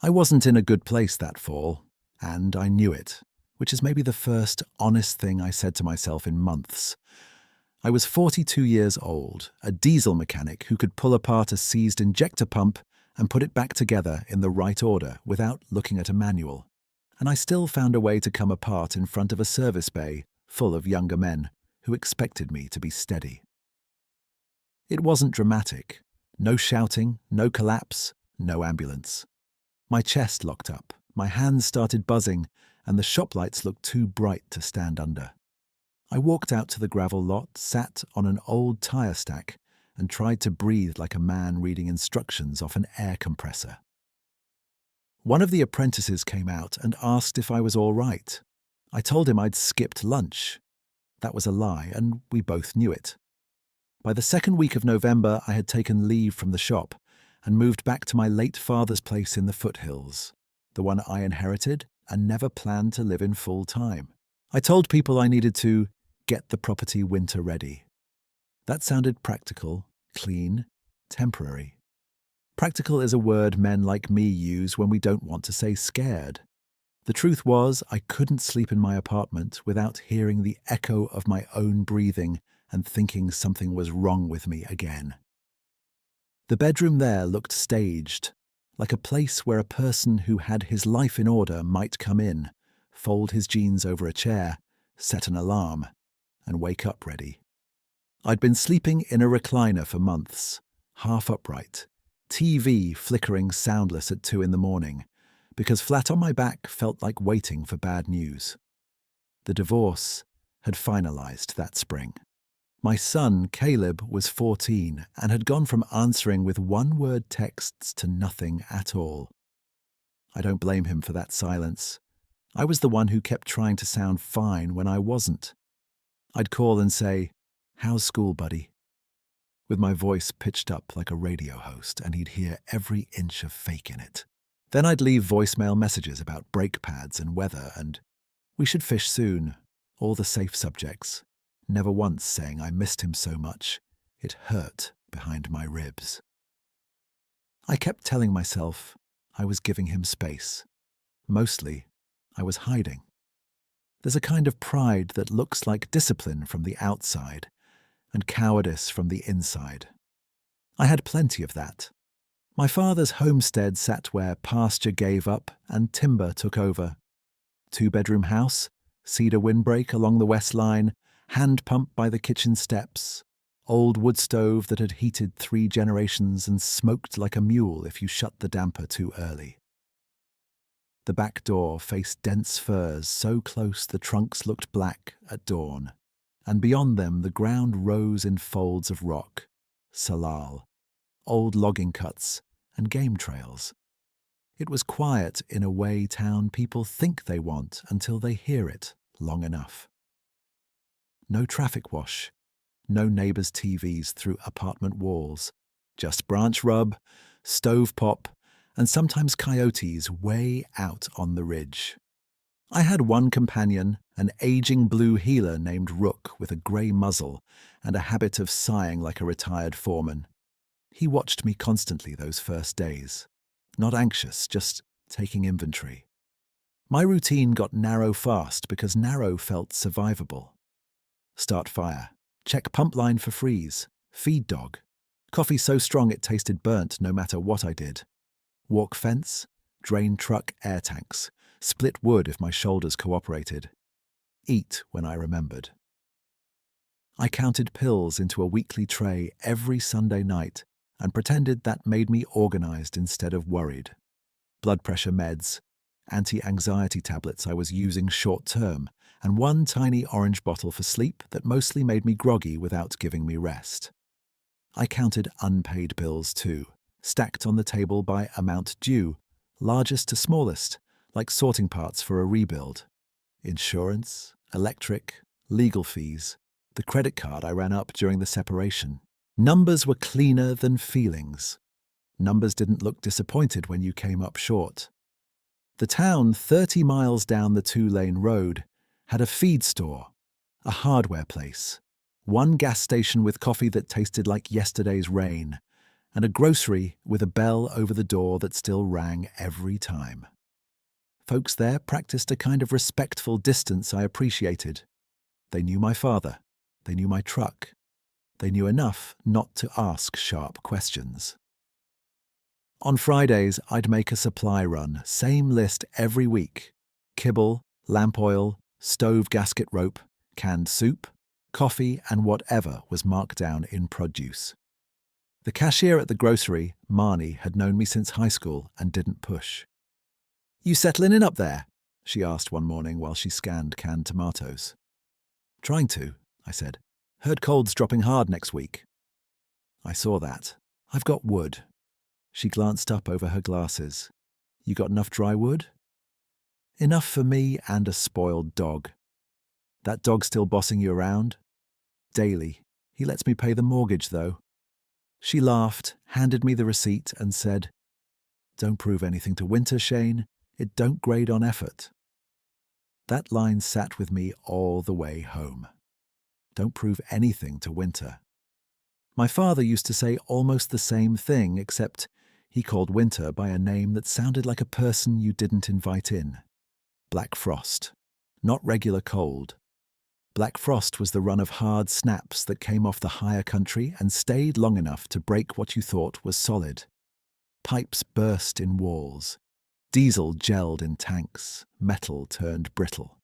I wasn't in a good place that fall, and I knew it, which is maybe the first honest thing I said to myself in months. I was 42 years old, a diesel mechanic who could pull apart a seized injector pump and put it back together in the right order without looking at a manual. And I still found a way to come apart in front of a service bay full of younger men who expected me to be steady. It wasn't dramatic. No shouting, no collapse, no ambulance. My chest locked up, my hands started buzzing, and the shop lights looked too bright to stand under. I walked out to the gravel lot, sat on an old tire stack, and tried to breathe like a man reading instructions off an air compressor. One of the apprentices came out and asked if I was all right. I told him I'd skipped lunch. That was a lie, and we both knew it. By the second week of November, I had taken leave from the shop and moved back to my late father's place in the foothills, the one I inherited and never planned to live in full time. I told people I needed to get the property winter ready. That sounded practical, clean, temporary. Practical is a word men like me use when we don't want to say scared. The truth was, I couldn't sleep in my apartment without hearing the echo of my own breathing and thinking something was wrong with me again. The bedroom there looked staged, like a place where a person who had his life in order might come in, fold his jeans over a chair, set an alarm, and wake up ready. I'd been sleeping in a recliner for months, half upright, TV flickering soundless at 2 a.m, because flat on my back felt like waiting for bad news. The divorce had finalized that spring. My son, Caleb, was 14 and had gone from answering with one-word texts to nothing at all. I don't blame him for that silence. I was the one who kept trying to sound fine when I wasn't. I'd call and say, "How's school, buddy?" with my voice pitched up like a radio host, and he'd hear every inch of fake in it. Then I'd leave voicemail messages about brake pads and weather and "we should fish soon," all the safe subjects, never once saying I missed him so much it hurt behind my ribs. I kept telling myself I was giving him space. Mostly, I was hiding. There's a kind of pride that looks like discipline from the outside and cowardice from the inside. I had plenty of that. My father's homestead sat where pasture gave up and timber took over. 2-bedroom house, cedar windbreak along the west line, hand pump by the kitchen steps, old wood stove that had heated 3 generations and smoked like a mule if you shut the damper too early. The back door faced dense firs so close the trunks looked black at dawn, and beyond them the ground rose in folds of rock, salal, old logging cuts, and game trails. It was quiet in a way town people think they want until they hear it long enough. No traffic wash, no neighbours' TVs through apartment walls, just branch rub, stove pop, and sometimes coyotes way out on the ridge. I had one companion, an aging blue heeler named Rook with a grey muzzle and a habit of sighing like a retired foreman. He watched me constantly those first days. Not anxious, just taking inventory. My routine got narrow fast because narrow felt survivable. Start fire, check pump line for freeze, feed dog. Coffee so strong it tasted burnt no matter what I did. Walk fence, drain truck air tanks, split wood if my shoulders cooperated. Eat when I remembered. I counted pills into a weekly tray every Sunday night and pretended that made me organized instead of worried. Blood pressure meds, anti-anxiety tablets I was using short-term, and one tiny orange bottle for sleep that mostly made me groggy without giving me rest. I counted unpaid bills too, stacked on the table by amount due, largest to smallest, like sorting parts for a rebuild. Insurance, electric, legal fees, the credit card I ran up during the separation. Numbers were cleaner than feelings. Numbers didn't look disappointed when you came up short. The town 30 miles down the 2-lane road had a feed store, a hardware place, one gas station with coffee that tasted like yesterday's rain, and a grocery with a bell over the door that still rang every time. Folks there practiced a kind of respectful distance I appreciated. They knew my father. They knew my truck. They knew enough not to ask sharp questions. On Fridays, I'd make a supply run, same list every week. Kibble, lamp oil, stove gasket rope, canned soup, coffee, and whatever was marked down in produce. The cashier at the grocery, Marnie, had known me since high school and didn't push. "You settling in up there?" she asked one morning while she scanned canned tomatoes. "Trying to," I said. "Heard cold's dropping hard next week." "I saw that. I've got wood." She glanced up over her glasses. "You got enough dry wood?" "Enough for me and a spoiled dog." "That dog still bossing you around?" "Daily. He lets me pay the mortgage, though." She laughed, handed me the receipt, and said, "Don't prove anything to Winter, Shane. It don't grade on effort." That line sat with me all the way home. Don't prove anything to Winter. My father used to say almost the same thing, except he called Winter by a name that sounded like a person you didn't invite in. Black Frost. Not regular cold. Black Frost was the run of hard snaps that came off the higher country and stayed long enough to break what you thought was solid. Pipes burst in walls. Diesel gelled in tanks. Metal turned brittle.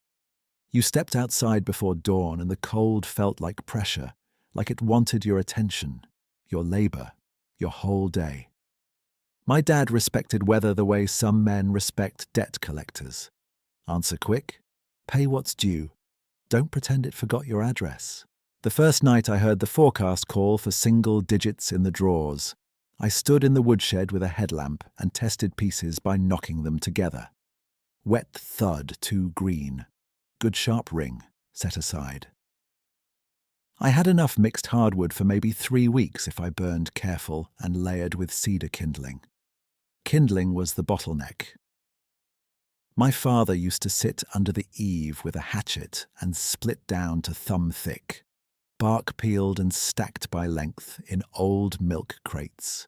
You stepped outside before dawn and the cold felt like pressure, like it wanted your attention, your labor, your whole day. My dad respected weather the way some men respect debt collectors. Answer quick, pay what's due, don't pretend it forgot your address. The first night I heard the forecast call for single digits in the drawers. I stood in the woodshed with a headlamp and tested pieces by knocking them together. Wet thud, too green. Good sharp ring, set aside. I had enough mixed hardwood for maybe 3 weeks if I burned careful and layered with cedar kindling. Kindling was the bottleneck. My father used to sit under the eave with a hatchet and split down to thumb thick, bark peeled and stacked by length in old milk crates.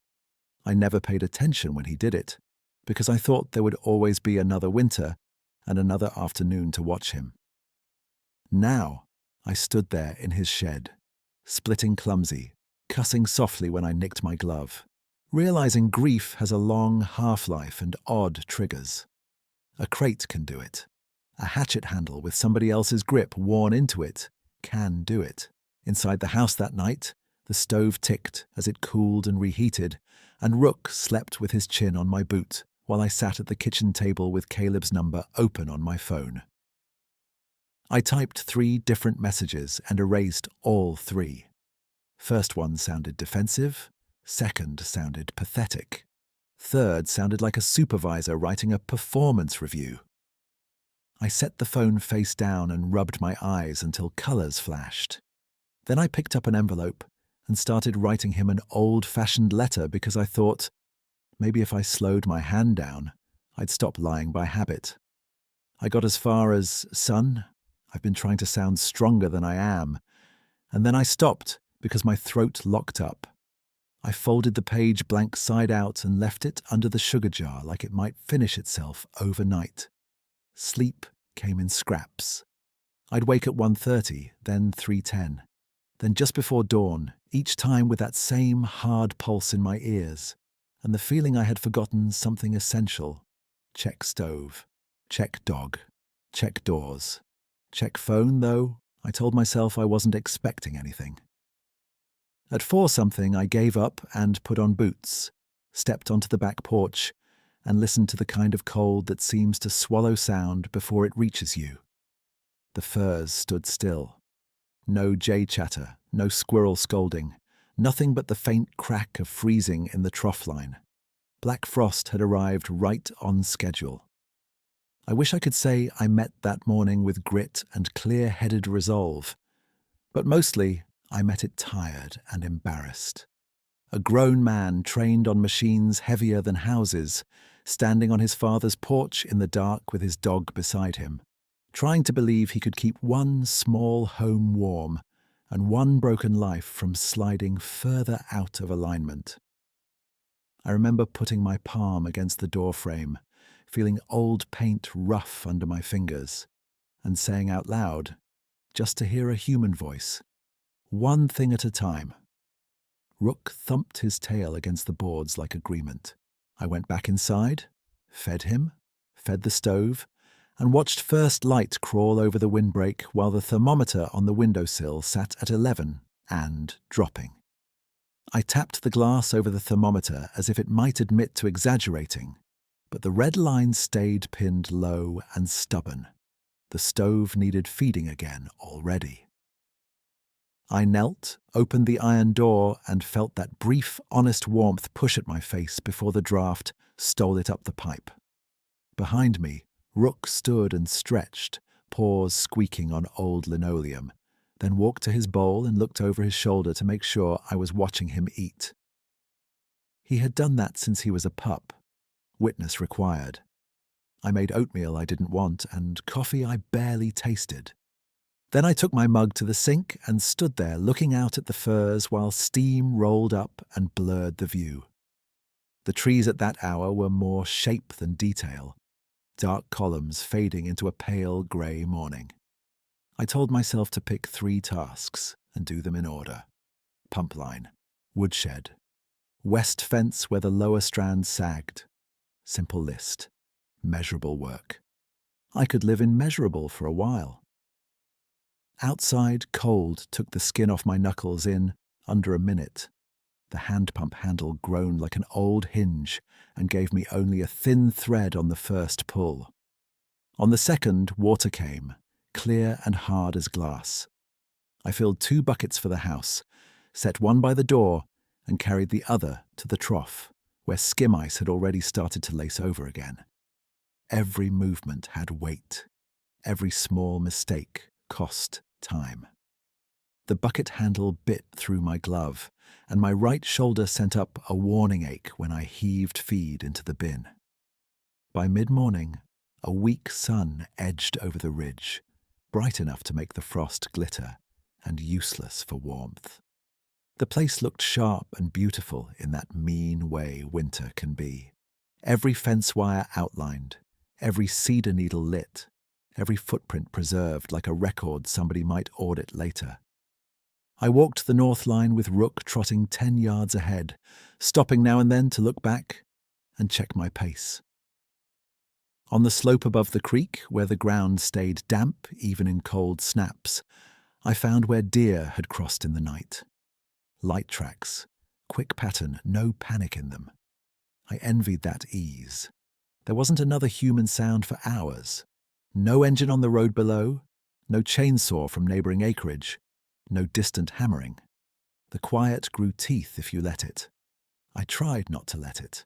I never paid attention when he did it, because I thought there would always be another winter and another afternoon to watch him. Now, I stood there in his shed, splitting clumsy, cussing softly when I nicked my glove, realizing grief has a long half-life and odd triggers. A crate can do it. A hatchet handle with somebody else's grip worn into it can do it. Inside the house that night, the stove ticked as it cooled and reheated, and Rook slept with his chin on my boot while I sat at the kitchen table with Caleb's number open on my phone. I typed 3 different messages and erased all 3. First one sounded defensive, second sounded pathetic, third sounded like a supervisor writing a performance review. I set the phone face down and rubbed my eyes until colors flashed. Then I picked up an envelope and started writing him an old-fashioned letter because I thought, maybe if I slowed my hand down, I'd stop lying by habit. I got as far as, "Son, I've been trying to sound stronger than I am," and then I stopped because my throat locked up. I folded the page blank side out and left it under the sugar jar like it might finish itself overnight. Sleep came in scraps. I'd wake at 1:30, then 3:10, then just before dawn, each time with that same hard pulse in my ears, and the feeling I had forgotten something essential. Check stove, check dog, check doors. Check phone, though. I told myself I wasn't expecting anything. At 4-something, I gave up and put on boots, stepped onto the back porch, and listened to the kind of cold that seems to swallow sound before it reaches you. The firs stood still. No jay chatter, no squirrel scolding, nothing but the faint crack of freezing in the trough line. Black Frost had arrived right on schedule. I wish I could say I met that morning with grit and clear-headed resolve, but mostly I met it tired and embarrassed. A grown man trained on machines heavier than houses, standing on his father's porch in the dark with his dog beside him, trying to believe he could keep one small home warm and one broken life from sliding further out of alignment. I remember putting my palm against the door frame, feeling old paint rough under my fingers, and saying out loud, just to hear a human voice, one thing at a time. Rook thumped his tail against the boards like agreement. I went back inside, fed him, fed the stove, and watched first light crawl over the windbreak while the thermometer on the windowsill sat at 11 and dropping. I tapped the glass over the thermometer as if it might admit to exaggerating, but the red line stayed pinned low and stubborn. The stove needed feeding again already. I knelt, opened the iron door, and felt that brief, honest warmth push at my face before the draft stole it up the pipe. Behind me, Rook stood and stretched, paws squeaking on old linoleum, then walked to his bowl and looked over his shoulder to make sure I was watching him eat. He had done that since he was a pup. Witness required. I made oatmeal I didn't want and coffee I barely tasted. Then I took my mug to the sink and stood there looking out at the firs while steam rolled up and blurred the view. The trees at that hour were more shape than detail, dark columns fading into a pale grey morning. I told myself to pick 3 tasks and do them in order. Pump line, woodshed, west fence where the lower strand sagged. Simple list, measurable work. I could live in measurable for a while. Outside, cold took the skin off my knuckles in under a minute. The hand pump handle groaned like an old hinge and gave me only a thin thread on the first pull. On the second, water came, clear and hard as glass. I filled 2 buckets for the house, set one by the door, and carried the other to the trough, where skim ice had already started to lace over again. Every movement had weight. Every small mistake cost time. The bucket handle bit through my glove, and my right shoulder sent up a warning ache when I heaved feed into the bin. By mid-morning, a weak sun edged over the ridge, bright enough to make the frost glitter, and useless for warmth. The place looked sharp and beautiful in that mean way winter can be. Every fence wire outlined, every cedar needle lit, every footprint preserved like a record somebody might audit later. I walked the north line with Rook trotting 10 yards ahead, stopping now and then to look back and check my pace. On the slope above the creek, where the ground stayed damp even in cold snaps, I found where deer had crossed in the night. Light tracks, quick pattern, no panic in them. I envied that ease. There wasn't another human sound for hours. No engine on the road below, no chainsaw from neighbouring acreage, no distant hammering. The quiet grew teeth if you let it. I tried not to let it.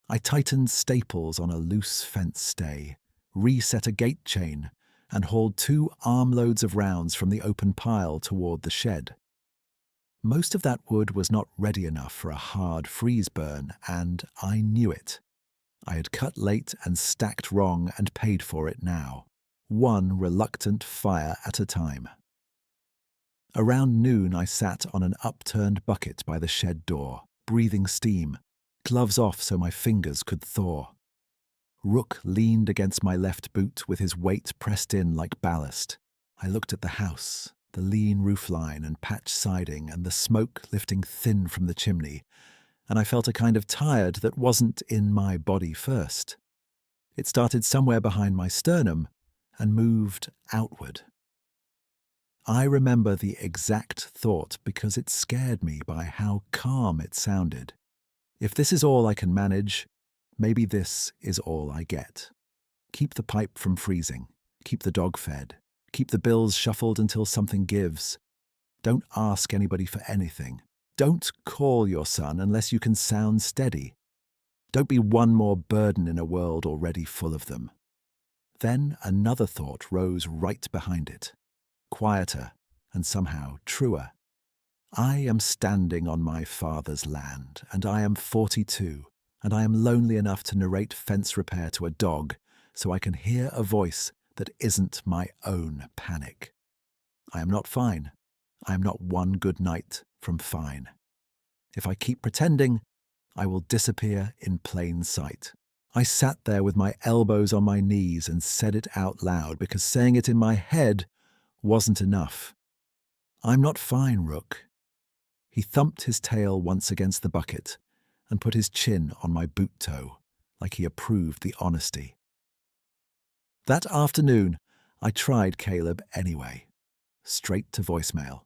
I tightened staples on a loose fence stay, reset a gate chain, and hauled 2 armloads of rounds from the open pile toward the shed. Most of that wood was not ready enough for a hard freeze burn, and I knew it. I had cut late and stacked wrong and paid for it now, one reluctant fire at a time. Around noon I sat on an upturned bucket by the shed door, breathing steam, gloves off so my fingers could thaw. Rook leaned against my left boot with his weight pressed in like ballast. I looked at the house, the lean roofline and patched siding and the smoke lifting thin from the chimney, and I felt a kind of tired that wasn't in my body first. It started somewhere behind my sternum and moved outward. I remember the exact thought because it scared me by how calm it sounded. If this is all I can manage, maybe this is all I get. Keep the pipe from freezing, keep the dog fed, keep the bills shuffled until something gives. Don't ask anybody for anything. Don't call your son unless you can sound steady. Don't be one more burden in a world already full of them. Then another thought rose right behind it, quieter and somehow truer. I am standing on my father's land, and I am 42, and I am lonely enough to narrate fence repair to a dog so I can hear a voice that isn't my own panic. I am not fine. I am not one good night from fine. If I keep pretending, I will disappear in plain sight. I sat there with my elbows on my knees and said it out loud because saying it in my head wasn't enough. I'm not fine, Rook. He thumped his tail once against the bucket and put his chin on my boot toe, like he approved the honesty. That afternoon, I tried Caleb anyway. Straight to voicemail.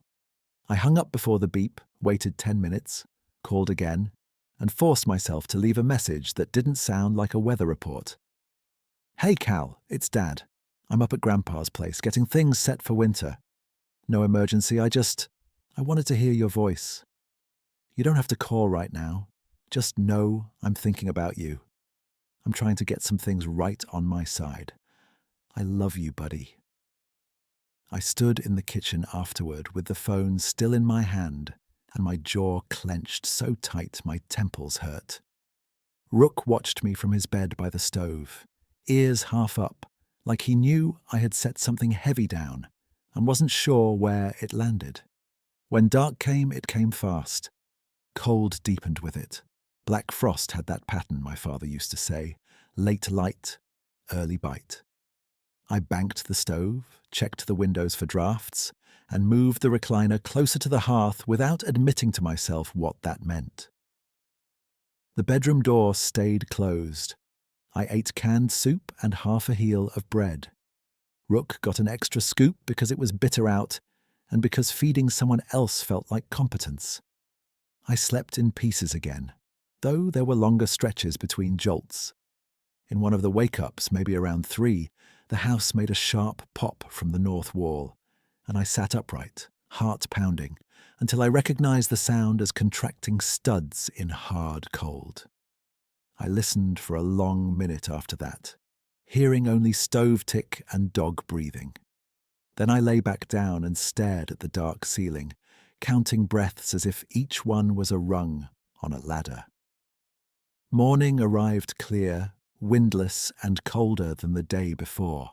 I hung up before the beep, waited 10 minutes, called again, and forced myself to leave a message that didn't sound like a weather report. Hey Cal, it's Dad. I'm up at Grandpa's place, getting things set for winter. No emergency, I wanted to hear your voice. You don't have to call right now. Just know I'm thinking about you. I'm trying to get some things right on my side. I love you, buddy. I stood in the kitchen afterward with the phone still in my hand and my jaw clenched so tight my temples hurt. Rook watched me from his bed by the stove, ears half up, like he knew I had set something heavy down and wasn't sure where it landed. When dark came, it came fast. Cold deepened with it. Black frost had that pattern, my father used to say. Late light, early bite. I banked the stove, checked the windows for drafts, and moved the recliner closer to the hearth without admitting to myself what that meant. The bedroom door stayed closed. I ate canned soup and half a heel of bread. Rook got an extra scoop because it was bitter out and because feeding someone else felt like competence. I slept in pieces again, though there were longer stretches between jolts. In one of the wake-ups, maybe around 3, the house made a sharp pop from the north wall, and I sat upright, heart pounding, until I recognized the sound as contracting studs in hard cold. I listened for a long minute after that, hearing only stove tick and dog breathing. Then I lay back down and stared at the dark ceiling, counting breaths as if each one was a rung on a ladder. Morning arrived clear, windless and colder than the day before.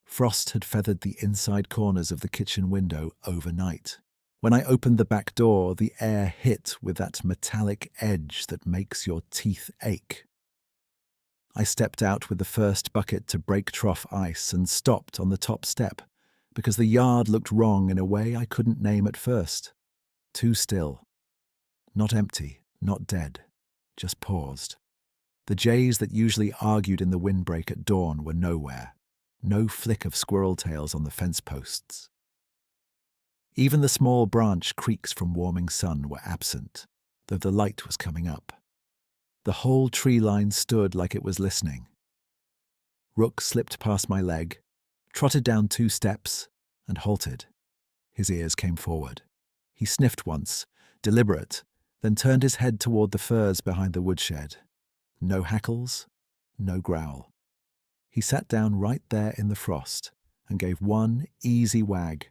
Frost had feathered the inside corners of the kitchen window overnight. When I opened the back door, the air hit with that metallic edge that makes your teeth ache. I stepped out with the first bucket to break trough ice and stopped on the top step, because the yard looked wrong in a way I couldn't name at first. Too still. Not empty, not dead, just paused. The jays that usually argued in the windbreak at dawn were nowhere. No flick of squirrel tails on the fence posts. Even the small branch creaks from warming sun were absent, though the light was coming up. The whole tree line stood like it was listening. Rook slipped past my leg, trotted down 2 steps, and halted. His ears came forward. He sniffed once, deliberate, then turned his head toward the firs behind the woodshed. No hackles, no growl. He sat down right there in the frost and gave one easy wag,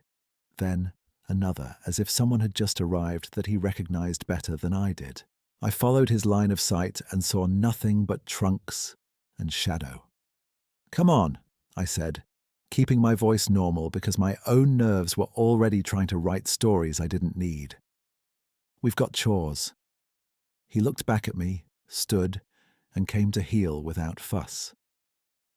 then another, as if someone had just arrived that he recognized better than I did. I followed his line of sight and saw nothing but trunks and shadow. "Come on," I said, keeping my voice normal because my own nerves were already trying to write stories I didn't need. "We've got chores." He looked back at me, stood, and came to heel without fuss.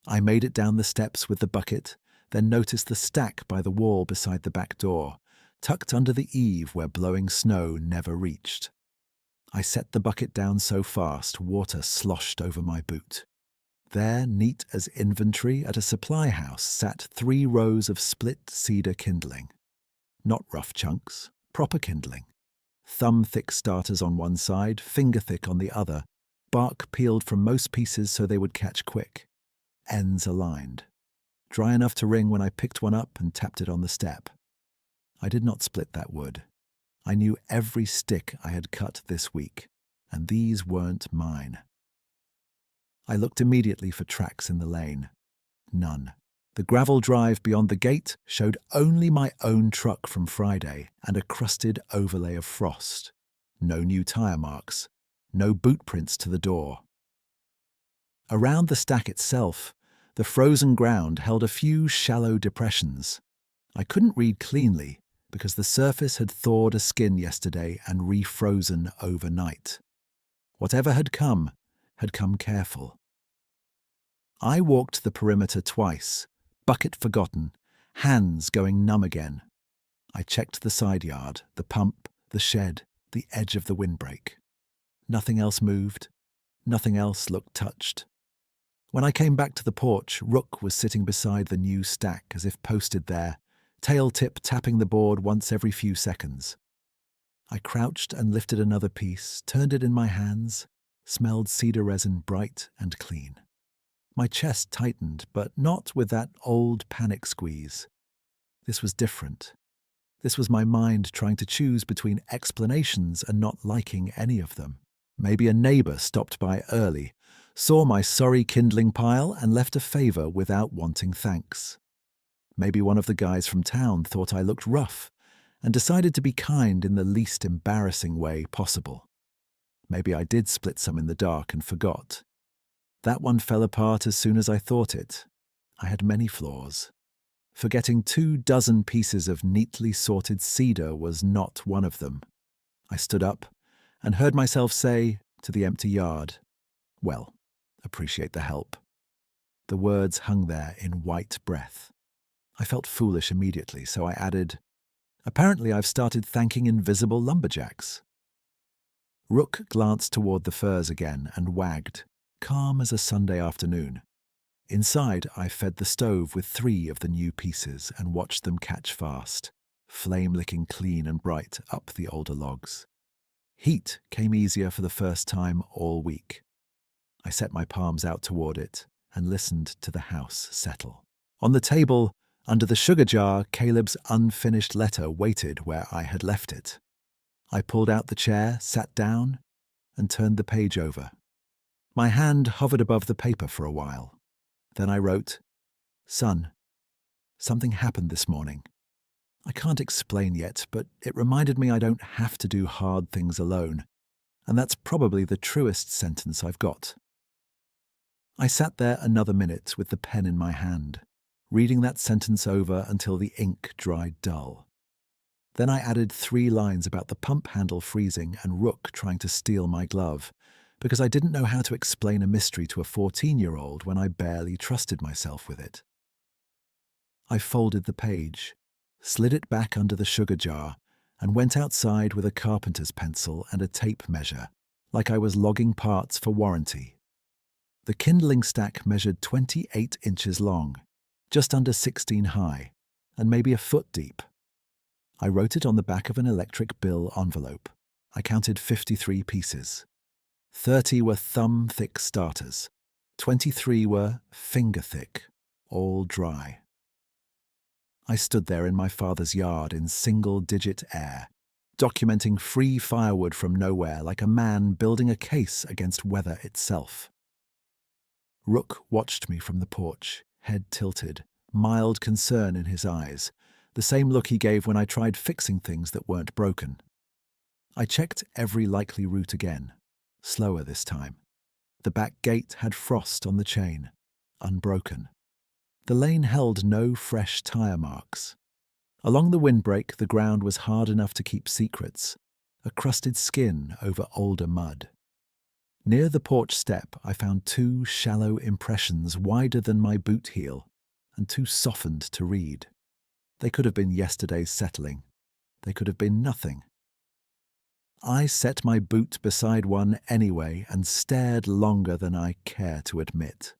I made it down the steps with the bucket, then noticed the stack by the wall beside the back door, tucked under the eave where blowing snow never reached. I set the bucket down so fast water sloshed over my boot. There, neat as inventory at a supply house, sat 3 rows of split cedar kindling. Not rough chunks, proper kindling. Thumb-thick starters on one side, finger-thick on the other, bark peeled from most pieces so they would catch quick. Ends aligned. Dry enough to ring when I picked one up and tapped it on the step. I did not split that wood. I knew every stick I had cut this week, and these weren't mine. I looked immediately for tracks in the lane. None. The gravel drive beyond the gate showed only my own truck from Friday and a crusted overlay of frost. No new tire marks. No boot prints to the door. Around the stack itself, the frozen ground held a few shallow depressions. I couldn't read cleanly because the surface had thawed a skin yesterday and refrozen overnight. Whatever had come careful. I walked the perimeter twice, bucket forgotten, hands going numb again. I checked the side yard, the pump, the shed, the edge of the windbreak. Nothing else moved. Nothing else looked touched. When I came back to the porch, Rook was sitting beside the new stack as if posted there, tail tip tapping the board once every few seconds. I crouched and lifted another piece, turned it in my hands, smelled cedar resin bright and clean. My chest tightened, but not with that old panic squeeze. This was different. This was my mind trying to choose between explanations and not liking any of them. Maybe a neighbour stopped by early, saw my sorry kindling pile and left a favour without wanting thanks. Maybe one of the guys from town thought I looked rough and decided to be kind in the least embarrassing way possible. Maybe I did split some in the dark and forgot. That one fell apart as soon as I thought it. I had many flaws. Forgetting 24 pieces of neatly sorted cedar was not one of them. I stood up and heard myself say to the empty yard, "Well, appreciate the help." The words hung there in white breath. I felt foolish immediately, so I added, "Apparently I've started thanking invisible lumberjacks." Rook glanced toward the firs again and wagged, calm as a Sunday afternoon. Inside, I fed the stove with 3 of the new pieces and watched them catch fast, flame licking clean and bright up the older logs. Heat came easier for the first time all week. I set my palms out toward it and listened to the house settle. On the table, under the sugar jar, Caleb's unfinished letter waited where I had left it. I pulled out the chair, sat down, and turned the page over. My hand hovered above the paper for a while. Then I wrote, "Son, something happened this morning. I can't explain yet, but it reminded me I don't have to do hard things alone, and that's probably the truest sentence I've got." I sat there another minute with the pen in my hand, reading that sentence over until the ink dried dull. Then I added 3 lines about the pump handle freezing and Rook trying to steal my glove, because I didn't know how to explain a mystery to a 14-year-old when I barely trusted myself with it. I folded the page, slid it back under the sugar jar, and went outside with a carpenter's pencil and a tape measure, like I was logging parts for warranty. The kindling stack measured 28 inches long, just under 16 high, and maybe a foot deep. I wrote it on the back of an electric bill envelope. I counted 53 pieces. 30 were thumb-thick starters. 23 were finger-thick, all dry. I stood there in my father's yard in single-digit air, documenting free firewood from nowhere like a man building a case against weather itself. Rook watched me from the porch, head tilted, mild concern in his eyes, the same look he gave when I tried fixing things that weren't broken. I checked every likely route again. Slower this time. The back gate had frost on the chain, unbroken. The lane held no fresh tire marks. Along the windbreak, the ground was hard enough to keep secrets, a crusted skin over older mud. Near the porch step, I found 2 shallow impressions wider than my boot heel and too softened to read. They could have been yesterday's settling. They could have been nothing. I set my boot beside one anyway and stared longer than I care to admit.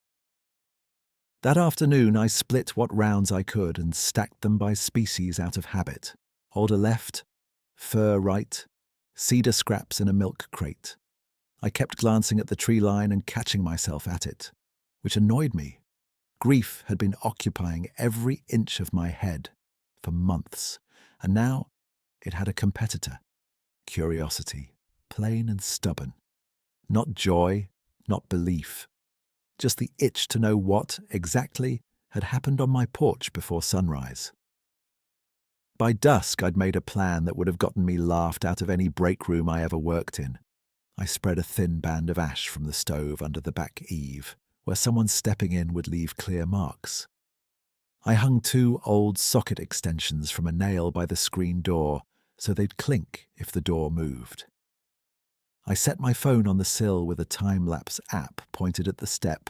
That afternoon I split what rounds I could and stacked them by species out of habit. Alder left, fir right, cedar scraps in a milk crate. I kept glancing at the tree line and catching myself at it, which annoyed me. Grief had been occupying every inch of my head for months, and now it had a competitor. Curiosity, plain and stubborn. Not joy, not belief. Just the itch to know what, exactly, had happened on my porch before sunrise. By dusk, I'd made a plan that would have gotten me laughed out of any break room I ever worked in. I spread a thin band of ash from the stove under the back eave, where someone stepping in would leave clear marks. I hung 2 old socket extensions from a nail by the screen door, so they'd clink if the door moved. I set my phone on the sill with a time-lapse app pointed at the step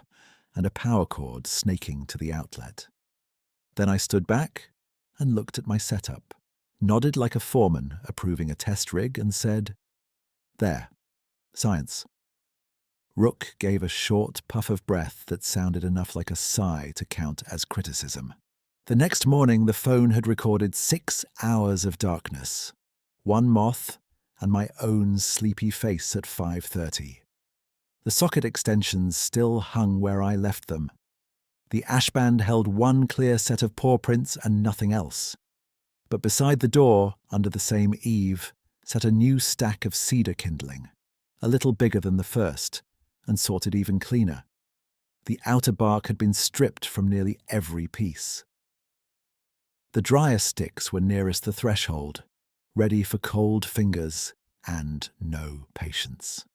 and a power cord snaking to the outlet. Then I stood back and looked at my setup, nodded like a foreman approving a test rig, and said, "There, science." Rook gave a short puff of breath that sounded enough like a sigh to count as criticism. The next morning, the phone had recorded 6 hours of darkness, one moth, and my own sleepy face at 5:30. The socket extensions still hung where I left them. The ashband held one clear set of paw prints and nothing else. But beside the door, under the same eave, sat a new stack of cedar kindling, a little bigger than the first, and sorted even cleaner. The outer bark had been stripped from nearly every piece. The drier sticks were nearest the threshold, ready for cold fingers and no patience.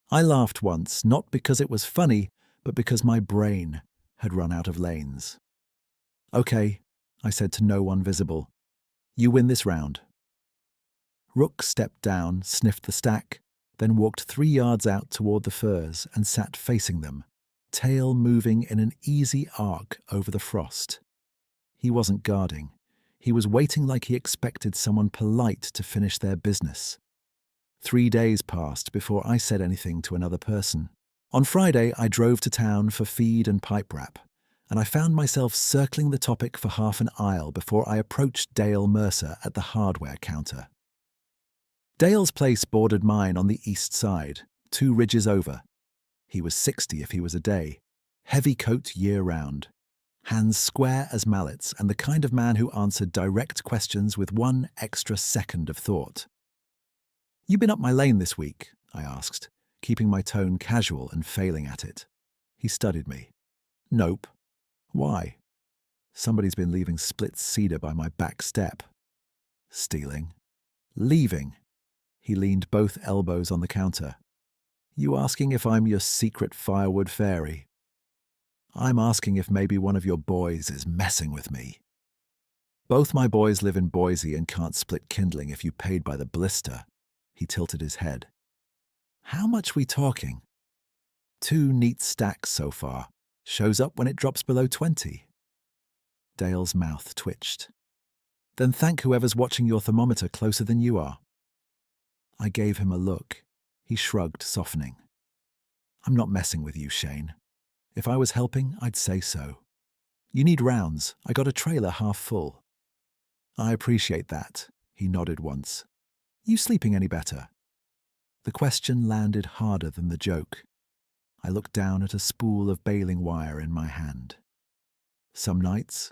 I laughed once, not because it was funny, but because my brain had run out of lanes. "Okay," I said to no one visible. "You win this round." Rook stepped down, sniffed the stack, then walked 3 yards out toward the firs and sat facing them, tail moving in an easy arc over the frost. He wasn't guarding. He was waiting like he expected someone polite to finish their business. 3 days passed before I said anything to another person. On Friday, I drove to town for feed and pipe wrap, and I found myself circling the topic for half an aisle before I approached Dale Mercer at the hardware counter. Dale's place bordered mine on the east side, 2 ridges over. He was 60 if he was a day, heavy coat year-round, hands square as mallets, and the kind of man who answered direct questions with 1 extra second of thought. "You been up my lane this week?" I asked, keeping my tone casual and failing at it. He studied me. "Nope." "Why?" "Somebody's been leaving split cedar by my back step." "Stealing?" "Leaving." He leaned both elbows on the counter. "You asking if I'm your secret firewood fairy?" "I'm asking if maybe one of your boys is messing with me." "Both my boys live in Boise and can't split kindling if you paid by the blister." He tilted his head. "How much we talking?" "2 neat stacks so far. Shows up when it drops below 20. Dale's mouth twitched. "Then thank whoever's watching your thermometer closer than you are." I gave him a look. He shrugged, softening. "I'm not messing with you, Shane. If I was helping, I'd say so. You need rounds. I got a trailer half full." "I appreciate that," he nodded once. "You sleeping any better?" The question landed harder than the joke. I looked down at a spool of baling wire in my hand. "Some nights."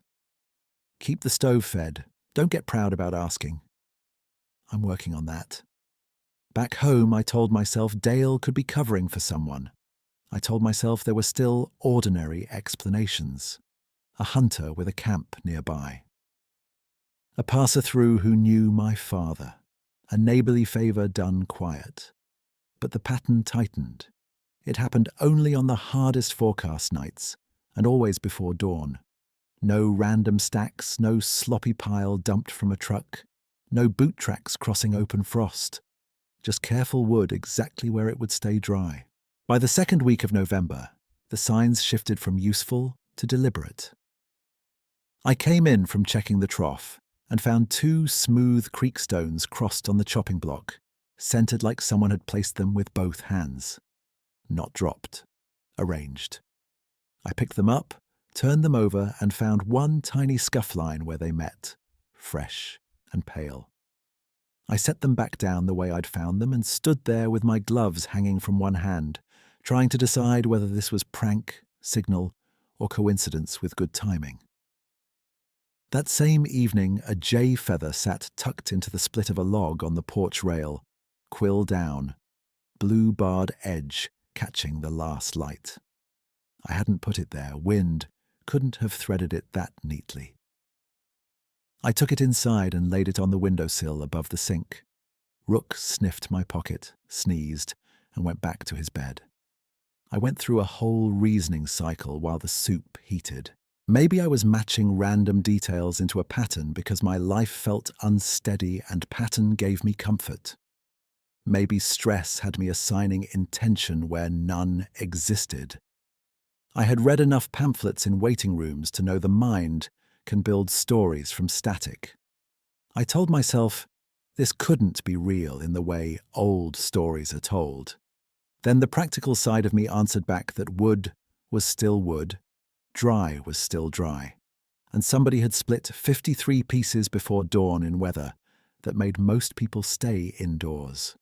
"Keep the stove fed. Don't get proud about asking." "I'm working on that." Back home, I told myself Dale could be covering for someone. I told myself there were still ordinary explanations. A hunter with a camp nearby. A passer-through who knew my father. A neighbourly favour done quiet. But the pattern tightened. It happened only on the hardest forecast nights, and always before dawn. No random stacks, no sloppy pile dumped from a truck, no boot tracks crossing open frost. Just careful wood exactly where it would stay dry. By the second week of November, the signs shifted from useful to deliberate. I came in from checking the trough and found 2 smooth creek stones crossed on the chopping block, centered like someone had placed them with both hands. Not dropped, arranged. I picked them up, turned them over, and found one tiny scuff line where they met, fresh and pale. I set them back down the way I'd found them and stood there with my gloves hanging from one hand, trying to decide whether this was prank, signal, or coincidence with good timing. That same evening, a jay feather sat tucked into the split of a log on the porch rail, quill down, blue-barred edge catching the last light. I hadn't put it there. Wind couldn't have threaded it that neatly. I took it inside and laid it on the windowsill above the sink. Rook sniffed my pocket, sneezed, and went back to his bed. I went through a whole reasoning cycle while the soup heated. Maybe I was matching random details into a pattern because my life felt unsteady and pattern gave me comfort. Maybe stress had me assigning intention where none existed. I had read enough pamphlets in waiting rooms to know the mind can build stories from static. I told myself this couldn't be real in the way old stories are told. Then the practical side of me answered back that wood was still wood, dry was still dry, and somebody had split 53 pieces before dawn in weather that made most people stay indoors.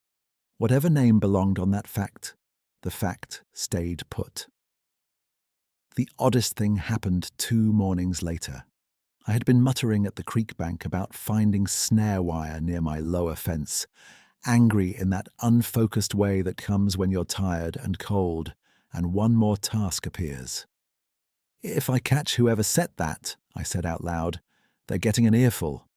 Whatever name belonged on that fact, the fact stayed put. The oddest thing happened 2 mornings later. I had been muttering at the creek bank about finding snare wire near my lower fence, angry in that unfocused way that comes when you're tired and cold, and one more task appears. "If I catch whoever set that," I said out loud, "they're getting an earful."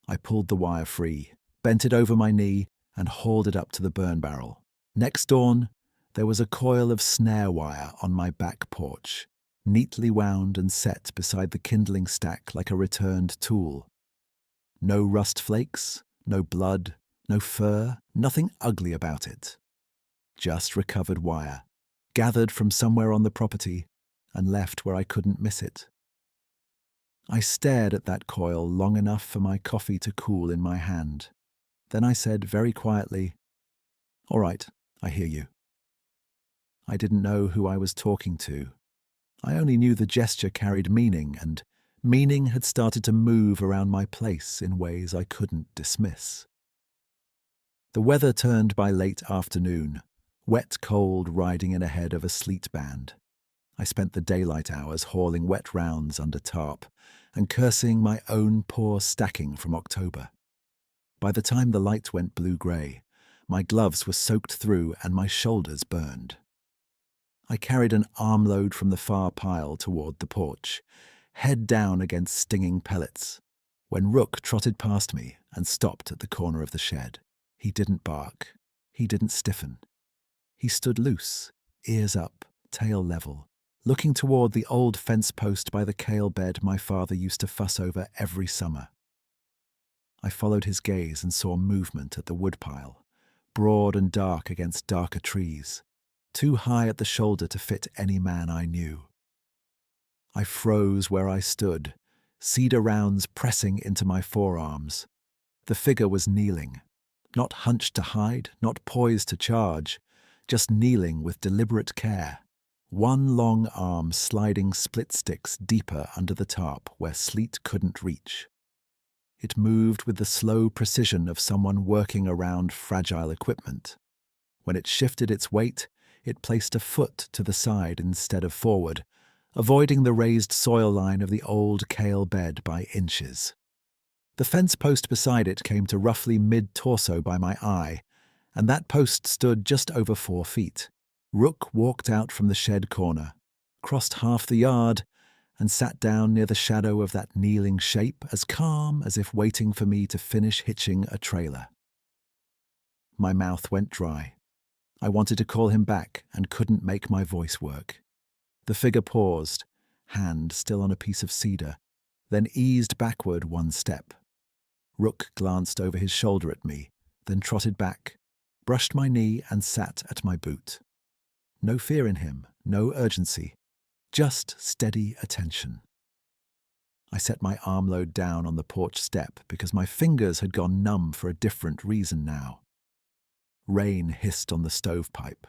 I pulled the wire free, bent it over my knee, and hauled it up to the burn barrel. Next dawn, there was a coil of snare wire on my back porch, neatly wound and set beside the kindling stack like a returned tool. No rust flakes, no blood, no fur, nothing ugly about it. Just recovered wire, gathered from somewhere on the property and left where I couldn't miss it. I stared at that coil long enough for my coffee to cool in my hand. Then I said very quietly, "All right, I hear you." I didn't know who I was talking to. I only knew the gesture carried meaning, and meaning had started to move around my place in ways I couldn't dismiss. The weather turned by late afternoon, wet cold riding in ahead of a sleet band. I spent the daylight hours hauling wet rounds under tarp and cursing my own poor stacking from October. By the time the light went blue-grey, my gloves were soaked through and my shoulders burned. I carried an armload from the far pile toward the porch, head down against stinging pellets, when Rook trotted past me and stopped at the corner of the shed. He didn't bark. He didn't stiffen. He stood loose, ears up, tail level, looking toward the old fence post by the kale bed my father used to fuss over every summer. I followed his gaze and saw movement at the woodpile, broad and dark against darker trees, too high at the shoulder to fit any man I knew. I froze where I stood, cedar rounds pressing into my forearms. The figure was kneeling, not hunched to hide, not poised to charge, just kneeling with deliberate care, one long arm sliding split sticks deeper under the tarp where sleet couldn't reach. It moved with the slow precision of someone working around fragile equipment. When it shifted its weight, it placed a foot to the side instead of forward, avoiding the raised soil line of the old kale bed by inches. The fence post beside it came to roughly mid-torso by my eye, and that post stood just over 4 feet. Rook walked out from the shed corner, crossed half the yard, and sat down near the shadow of that kneeling shape, as calm as if waiting for me to finish hitching a trailer. My mouth went dry. I wanted to call him back and couldn't make my voice work. The figure paused, hand still on a piece of cedar, then eased backward 1 step. Rook glanced over his shoulder at me, then trotted back, brushed my knee and sat at my boot. No fear in him, no urgency, just steady attention. I set my armload down on the porch step because my fingers had gone numb for a different reason now. Rain hissed on the stovepipe.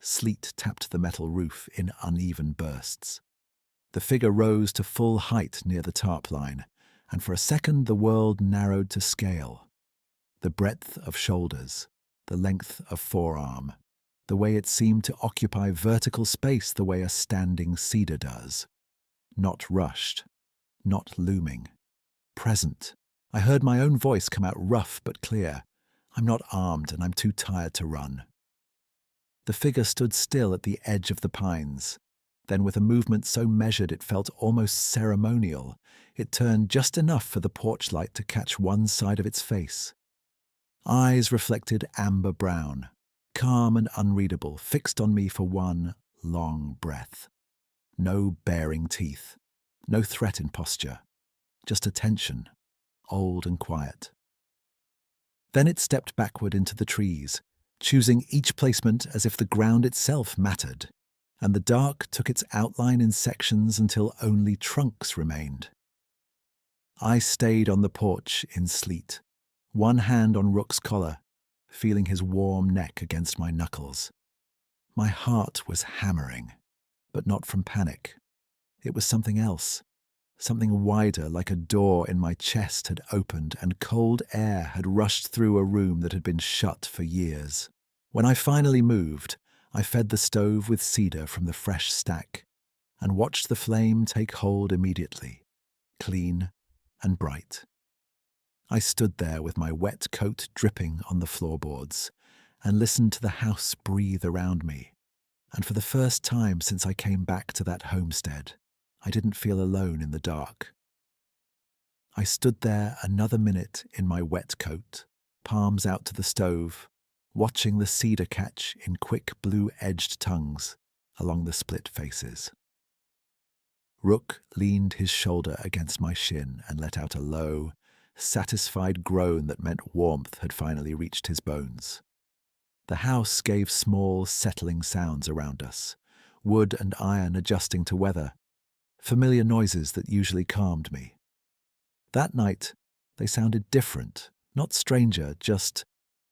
Sleet tapped the metal roof in uneven bursts. The figure rose to full height near the tarp line, and for a second the world narrowed to scale. The breadth of shoulders, the length of forearm, the way it seemed to occupy vertical space the way a standing cedar does. Not rushed, not looming, present. I heard my own voice come out rough but clear. "I'm not armed and I'm too tired to run." The figure stood still at the edge of the pines. Then with a movement so measured it felt almost ceremonial, it turned just enough for the porch light to catch one side of its face. Eyes reflected amber brown, calm and unreadable, fixed on me for one long breath. No baring teeth, no threat in posture, just attention, old and quiet. Then it stepped backward into the trees, choosing each placement as if the ground itself mattered, and the dark took its outline in sections until only trunks remained. I stayed on the porch in sleet, one hand on Rook's collar, feeling his warm neck against my knuckles. My heart was hammering, but not from panic. It was something else. Something wider, like a door in my chest, had opened and cold air had rushed through a room that had been shut for years. When I finally moved, I fed the stove with cedar from the fresh stack and watched the flame take hold immediately, clean and bright. I stood there with my wet coat dripping on the floorboards and listened to the house breathe around me. And for the first time since I came back to that homestead, I didn't feel alone in the dark. I stood there another minute in my wet coat, palms out to the stove, watching the cedar catch in quick blue-edged tongues along the split faces. Rook leaned his shoulder against my shin and let out a low, satisfied groan that meant warmth had finally reached his bones. The house gave small, settling sounds around us, wood and iron adjusting to weather, familiar noises that usually calmed me. That night, they sounded different, not stranger, just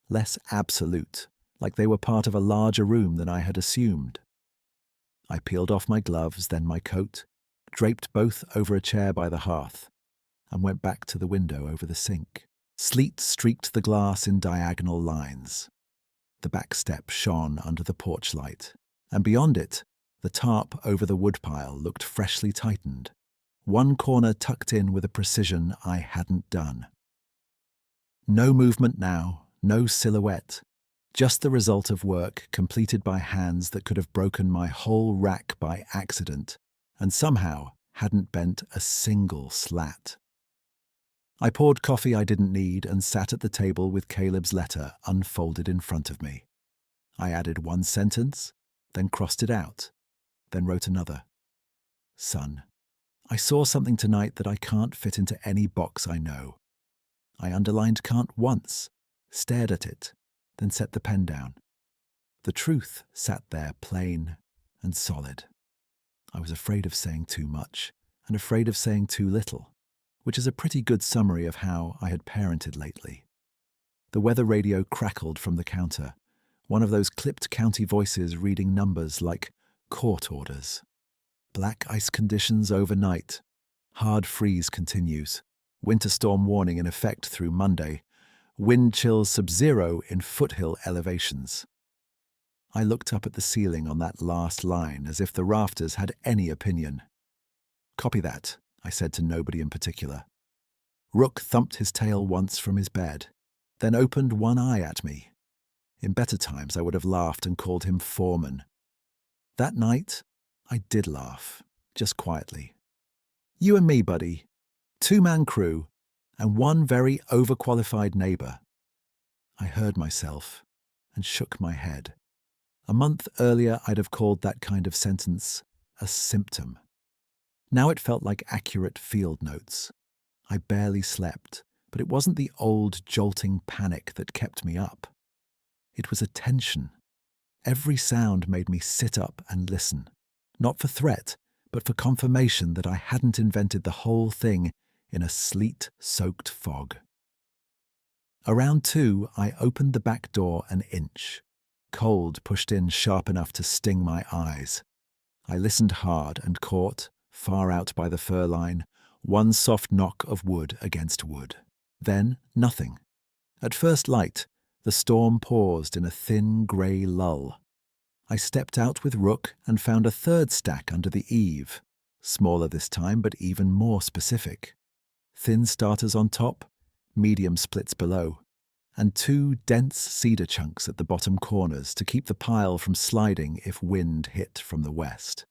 less absolute, like they were part of a larger room than I had assumed. I peeled off my gloves, then my coat, draped both over a chair by the hearth, and went back to the window over the sink. Sleet streaked the glass in diagonal lines. The back step shone under the porch light, and beyond it, the tarp over the woodpile looked freshly tightened, one corner tucked in with a precision I hadn't done. No movement now, no silhouette, just the result of work completed by hands that could have broken my whole rack by accident and somehow hadn't bent a single slat. I poured coffee I didn't need and sat at the table with Caleb's letter unfolded in front of me. I added one sentence, then crossed it out, then wrote another. Son, I saw something tonight that I can't fit into any box I know. I underlined can't once, stared at it, then set the pen down. The truth sat there plain and solid. I was afraid of saying too much and afraid of saying too little, which is a pretty good summary of how I had parented lately. The weather radio crackled from the counter, one of those clipped county voices reading numbers like court orders. Black ice conditions overnight. Hard freeze continues. Winter storm warning in effect through Monday. Wind chills sub-zero in foothill elevations. I looked up at the ceiling on that last line as if the rafters had any opinion. Copy that, I said to nobody in particular. Rook thumped his tail once from his bed, then opened one eye at me. In better times I would have laughed and called him foreman. That night, I did laugh, just quietly. You and me, buddy. Two-man crew, and one very overqualified neighbour. I heard myself and shook my head. A month earlier, I'd have called that kind of sentence a symptom. Now it felt like accurate field notes. I barely slept, but it wasn't the old jolting panic that kept me up. It was a tension. Every sound made me sit up and listen, not for threat, but for confirmation that I hadn't invented the whole thing in a sleet-soaked fog. Around 2, I opened the back door an inch. Cold pushed in sharp enough to sting my eyes. I listened hard and caught, far out by the fur line, one soft knock of wood against wood. Then nothing. At first light, the storm paused in a thin grey lull. I stepped out with Rook and found a third stack under the eave, smaller this time but even more specific. Thin starters on top, medium splits below, and 2 dense cedar chunks at the bottom corners to keep the pile from sliding if wind hit from the west.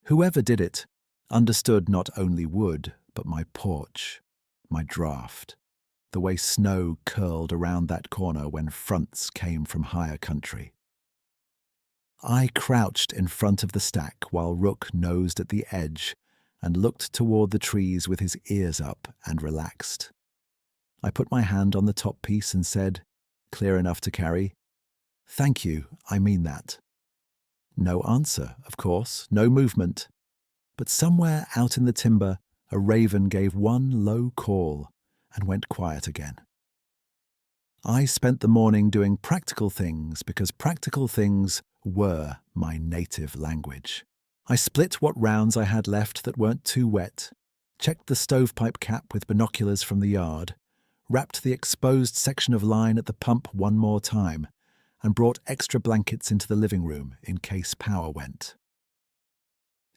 Whoever did it understood not only wood, but my porch, my draft, the way snow curled around that corner when fronts came from higher country. I crouched in front of the stack while Rook nosed at the edge and looked toward the trees with his ears up and relaxed. I put my hand on the top piece and said, clear enough to carry, "Thank you, I mean that." No answer, of course, no movement. But somewhere out in the timber, a raven gave one low call and went quiet again. I spent the morning doing practical things because practical things were my native language. I split what rounds I had left that weren't too wet, checked the stovepipe cap with binoculars from the yard, wrapped the exposed section of line at the pump one more time, and brought extra blankets into the living room in case power went.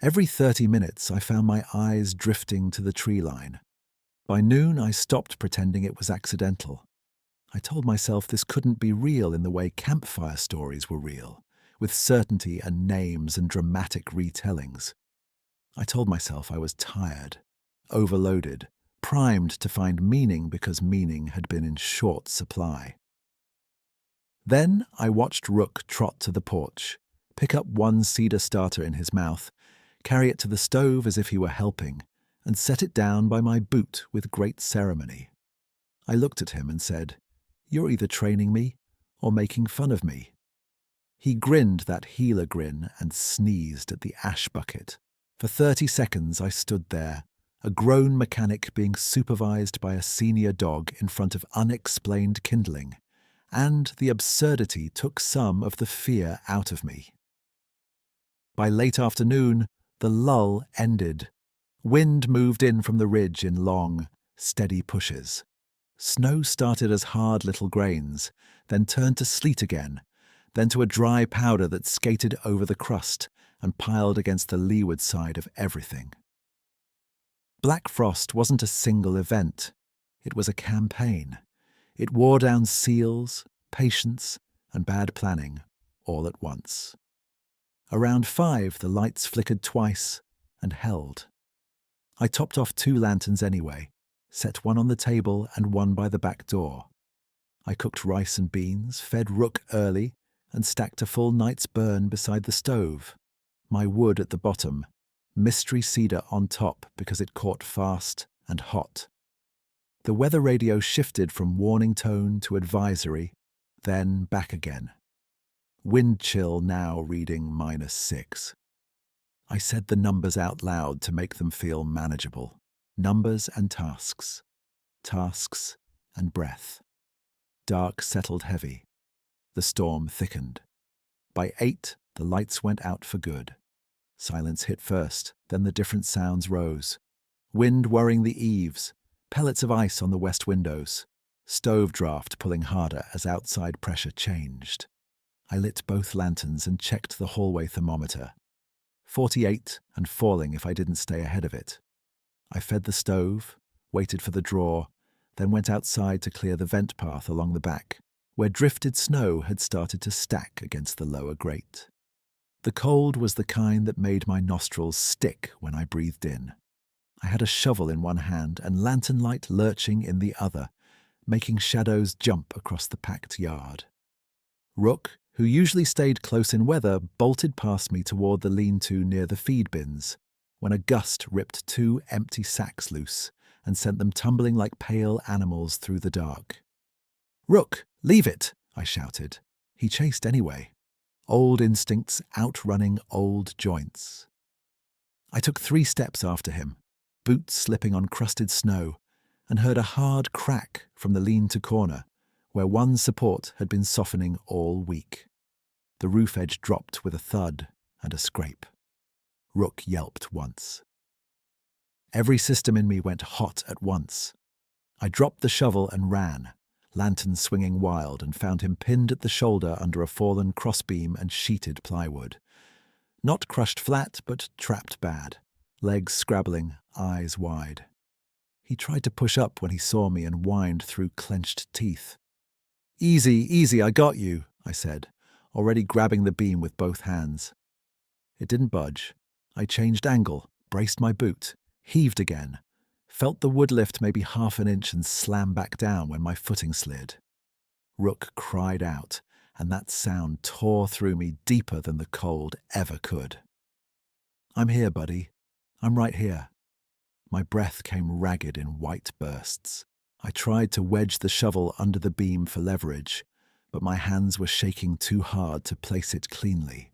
Every 30 minutes I found my eyes drifting to the tree line. By noon I stopped pretending it was accidental. I told myself this couldn't be real in the way campfire stories were real, with certainty and names and dramatic retellings. I told myself I was tired, overloaded, primed to find meaning because meaning had been in short supply. Then I watched Rook trot to the porch, pick up one cedar starter in his mouth, carry it to the stove as if he were helping, and set it down by my boot with great ceremony. I looked at him and said, "You're either training me or making fun of me." He grinned that healer grin and sneezed at the ash bucket. For 30 seconds I stood there, a grown mechanic being supervised by a senior dog in front of unexplained kindling, and the absurdity took some of the fear out of me. By late afternoon, the lull ended. Wind moved in from the ridge in long, steady pushes. Snow started as hard little grains, then turned to sleet again, then to a dry powder that skated over the crust and piled against the leeward side of everything. Black frost wasn't a single event. It was a campaign. It wore down seals, patience, and bad planning all at once. Around 5, the lights flickered twice and held. I topped off 2 lanterns anyway, set one on the table and one by the back door. I cooked rice and beans, fed Rook early, and stacked a full night's burn beside the stove. My wood at the bottom, mystery cedar on top because it caught fast and hot. The weather radio shifted from warning tone to advisory, then back again. Wind chill now reading -6. I said the numbers out loud to make them feel manageable. Numbers and tasks. Tasks and breath. Dark settled heavy. The storm thickened. By 8, the lights went out for good. Silence hit first, then the different sounds rose. Wind worrying the eaves, pellets of ice on the west windows, stove draft pulling harder as outside pressure changed. I lit both lanterns and checked the hallway thermometer. 48 and falling if I didn't stay ahead of it. I fed the stove, waited for the draw, then went outside to clear the vent path along the back, where drifted snow had started to stack against the lower grate. The cold was the kind that made my nostrils stick when I breathed in. I had a shovel in one hand and lantern light lurching in the other, making shadows jump across the packed yard. Rook, who usually stayed close in weather, bolted past me toward the lean-to near the feed bins, when a gust ripped 2 empty sacks loose and sent them tumbling like pale animals through the dark. "Rook, leave it!" I shouted. He chased anyway. Old instincts outrunning old joints. I took 3 steps after him, boots slipping on crusted snow, and heard a hard crack from the lean-to corner, where one support had been softening all week. The roof edge dropped with a thud and a scrape. Rook yelped once. Every system in me went hot at once. I dropped the shovel and ran, lantern swinging wild, and found him pinned at the shoulder under a fallen crossbeam and sheeted plywood. Not crushed flat, but trapped bad, legs scrabbling, eyes wide. He tried to push up when he saw me and whined through clenched teeth. "Easy, easy, I got you," I said, already grabbing the beam with both hands. It didn't budge. I changed angle, braced my boot, heaved again, felt the wood lift maybe half an inch and slam back down when my footing slid. Rook cried out, and that sound tore through me deeper than the cold ever could. "I'm here, buddy. I'm right here." My breath came ragged in white bursts. I tried to wedge the shovel under the beam for leverage, but my hands were shaking too hard to place it cleanly.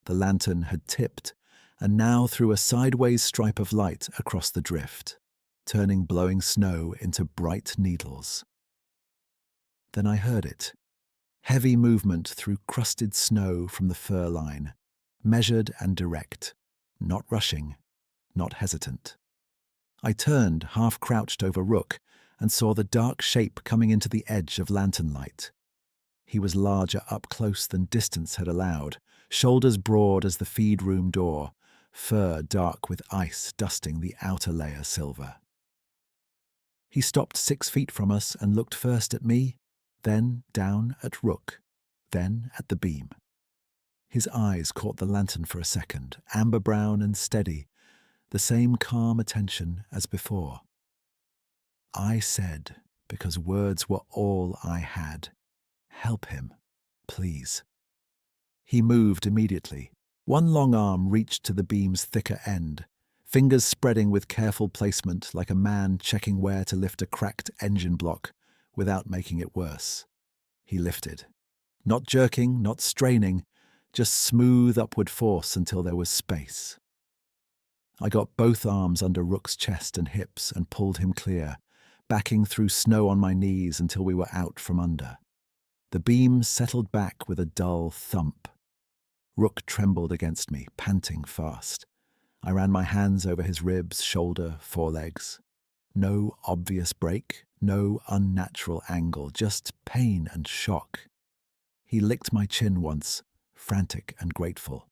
The lantern had tipped, and now threw a sideways stripe of light across the drift, turning blowing snow into bright needles. Then I heard it. Heavy movement through crusted snow from the fur line, measured and direct, not rushing, not hesitant. I turned, half crouched over Rook, and saw the dark shape coming into the edge of lantern light. He was larger up close than distance had allowed, shoulders broad as the feed room door, fur dark with ice dusting the outer layer silver. He stopped 6 feet from us and looked first at me, then down at Rook, then at the beam. His eyes caught the lantern for a second, amber brown and steady, the same calm attention as before. I said, because words were all I had, "Help him, please." He moved immediately. One long arm reached to the beam's thicker end, fingers spreading with careful placement like a man checking where to lift a cracked engine block without making it worse. He lifted. Not jerking, not straining, just smooth upward force until there was space. I got both arms under Rook's chest and hips and pulled him clear, backing through snow on my knees until we were out from under. The beam settled back with a dull thump. Rook trembled against me, panting fast. I ran my hands over his ribs, shoulder, forelegs. No obvious break, no unnatural angle, just pain and shock. He licked my chin once, frantic and grateful.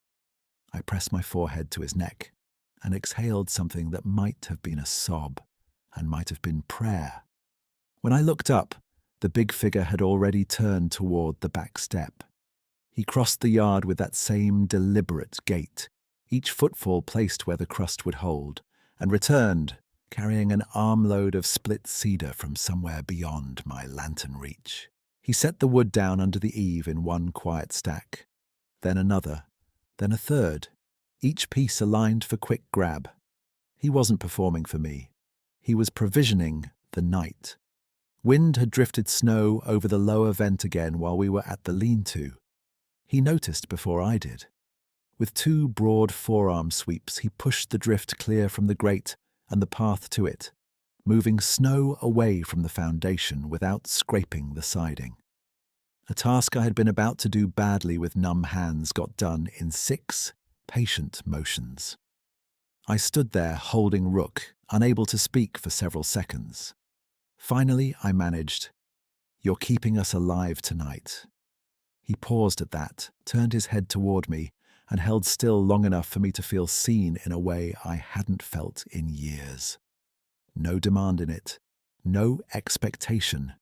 I pressed my forehead to his neck and exhaled something that might have been a sob and might have been prayer. When I looked up, the big figure had already turned toward the back step. He crossed the yard with that same deliberate gait, each footfall placed where the crust would hold, and returned, carrying an armload of split cedar from somewhere beyond my lantern reach. He set the wood down under the eave in one quiet stack, then another, then a third, each piece aligned for quick grab. He wasn't performing for me. He was provisioning the night. Wind had drifted snow over the lower vent again while we were at the lean-to. He noticed before I did. With 2 broad forearm sweeps, he pushed the drift clear from the grate and the path to it, moving snow away from the foundation without scraping the siding. A task I had been about to do badly with numb hands got done in 6 patient motions. I stood there holding Rook, unable to speak for several seconds. Finally, I managed, "You're keeping us alive tonight." He paused at that, turned his head toward me, and held still long enough for me to feel seen in a way I hadn't felt in years. No demand in it, no expectation,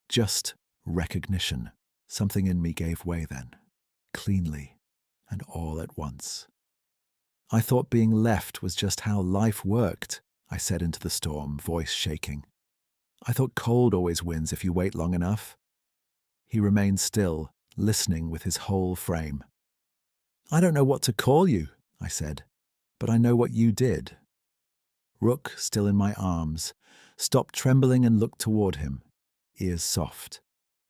just recognition. Something in me gave way then, cleanly and all at once. "I thought being left was just how life worked," I said into the storm, voice shaking. "I thought cold always wins if you wait long enough." He remained still, listening with his whole frame. "I don't know what to call you," I said, "but I know what you did." Rook, still in my arms, stopped trembling and looked toward him, ears soft,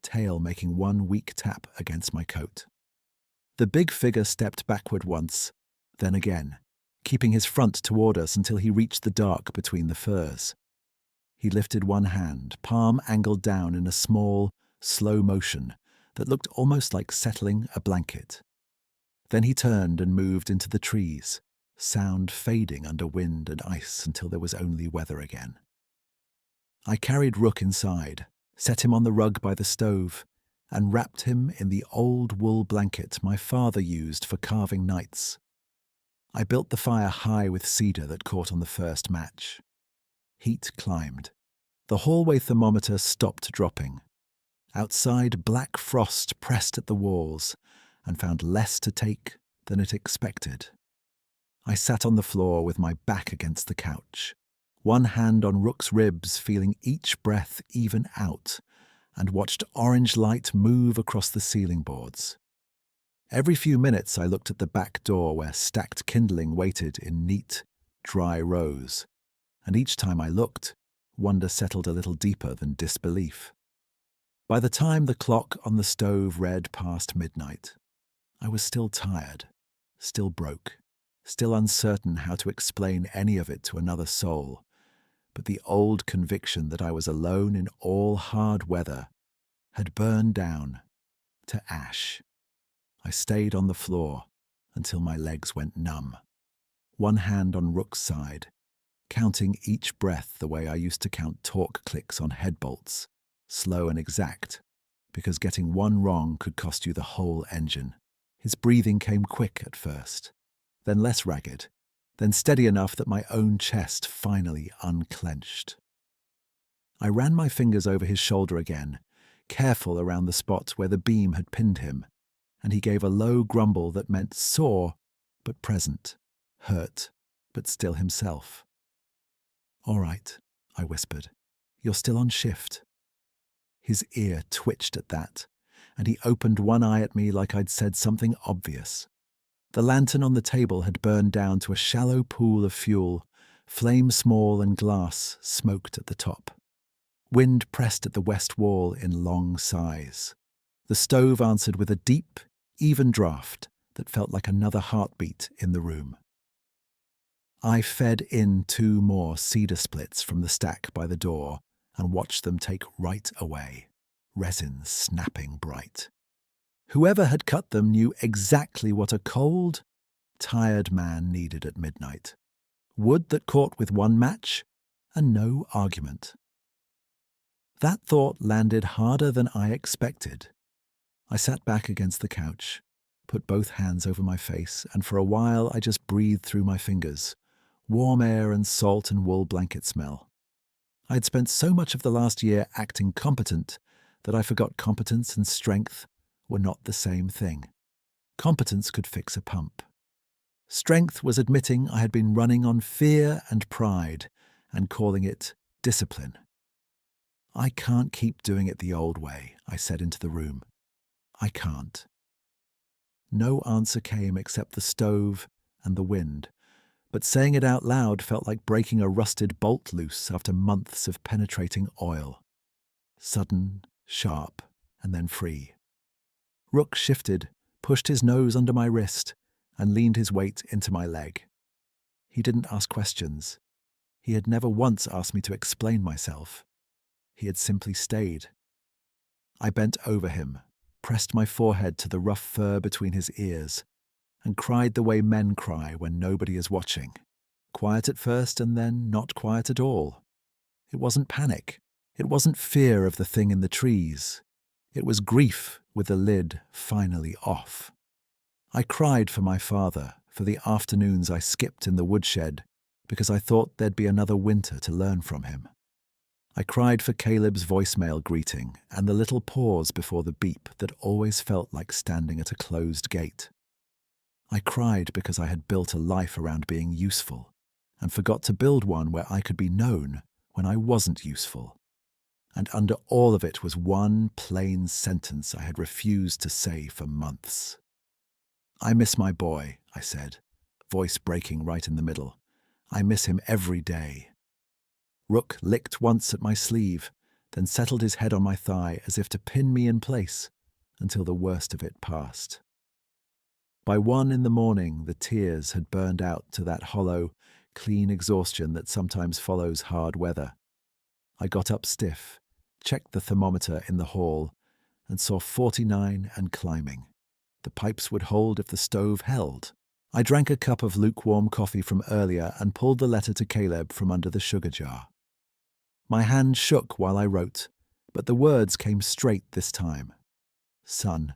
tail making one weak tap against my coat. The big figure stepped backward once, then again, keeping his front toward us until he reached the dark between the firs. He lifted one hand, palm angled down in a small, slow motion that looked almost like settling a blanket. Then he turned and moved into the trees, sound fading under wind and ice until there was only weather again. I carried Rook inside, set him on the rug by the stove, and wrapped him in the old wool blanket my father used for carving nights. I built the fire high with cedar that caught on the first match. Heat climbed. The hallway thermometer stopped dropping. Outside, black frost pressed at the walls and found less to take than it expected. I sat on the floor with my back against the couch, one hand on Rook's ribs, feeling each breath even out, and watched orange light move across the ceiling boards. Every few minutes I looked at the back door where stacked kindling waited in neat, dry rows, and each time I looked, Wonder settled a little deeper than disbelief. By the time the clock on the stove read past midnight, I was still tired, still broke, still uncertain how to explain any of it to another soul, but the old conviction that I was alone in all hard weather had burned down to ash. I stayed on the floor until my legs went numb, one hand on Rook's side, counting each breath the way I used to count torque clicks on head bolts, slow and exact, because getting one wrong could cost you the whole engine. His breathing came quick at first, then less ragged, then steady enough that my own chest finally unclenched. I ran my fingers over his shoulder again, careful around the spot where the beam had pinned him, and he gave a low grumble that meant sore but present, hurt but still himself. "All right," I whispered. "You're still on shift." His ear twitched at that, and he opened one eye at me like I'd said something obvious. The lantern on the table had burned down to a shallow pool of fuel, flame small and glass smoked at the top. Wind pressed at the west wall in long sighs. The stove answered with a deep, even draft that felt like another heartbeat in the room. I fed in 2 more cedar splits from the stack by the door and watched them take right away, resin snapping bright. Whoever had cut them knew exactly what a cold, tired man needed at midnight. Wood that caught with one match, and no argument. That thought landed harder than I expected. I sat back against the couch, put both hands over my face, and for a while I just breathed through my fingers, warm air and salt and wool blanket smell. I had spent so much of the last year acting competent that I forgot competence and strength were not the same thing. Competence could fix a pump. Strength was admitting I had been running on fear and pride and calling it discipline. "I can't keep doing it the old way," I said into the room. "I can't." No answer came except the stove and the wind, but saying it out loud felt like breaking a rusted bolt loose after months of penetrating oil. Sudden, sharp, and then free. Rook shifted, pushed his nose under my wrist, and leaned his weight into my leg. He didn't ask questions. He had never once asked me to explain myself. He had simply stayed. I bent over him, pressed my forehead to the rough fur between his ears, and cried the way men cry when nobody is watching. Quiet at first and then not quiet at all. It wasn't panic. It wasn't fear of the thing in the trees. It was grief with the lid finally off. I cried for my father, for the afternoons I skipped in the woodshed, because I thought there'd be another winter to learn from him. I cried for Caleb's voicemail greeting and the little pause before the beep that always felt like standing at a closed gate. I cried because I had built a life around being useful and forgot to build one where I could be known when I wasn't useful. And under all of it was one plain sentence I had refused to say for months. "I miss my boy," I said, voice breaking right in the middle. "I miss him every day." Rook licked once at my sleeve, then settled his head on my thigh as if to pin me in place until the worst of it passed. By 1 in the morning, the tears had burned out to that hollow, clean exhaustion that sometimes follows hard weather. I got up stiff, checked the thermometer in the hall, and saw 49 and climbing. The pipes would hold if the stove held. I drank a cup of lukewarm coffee from earlier and pulled the letter to Caleb from under the sugar jar. My hand shook while I wrote, but the words came straight this time. "Son,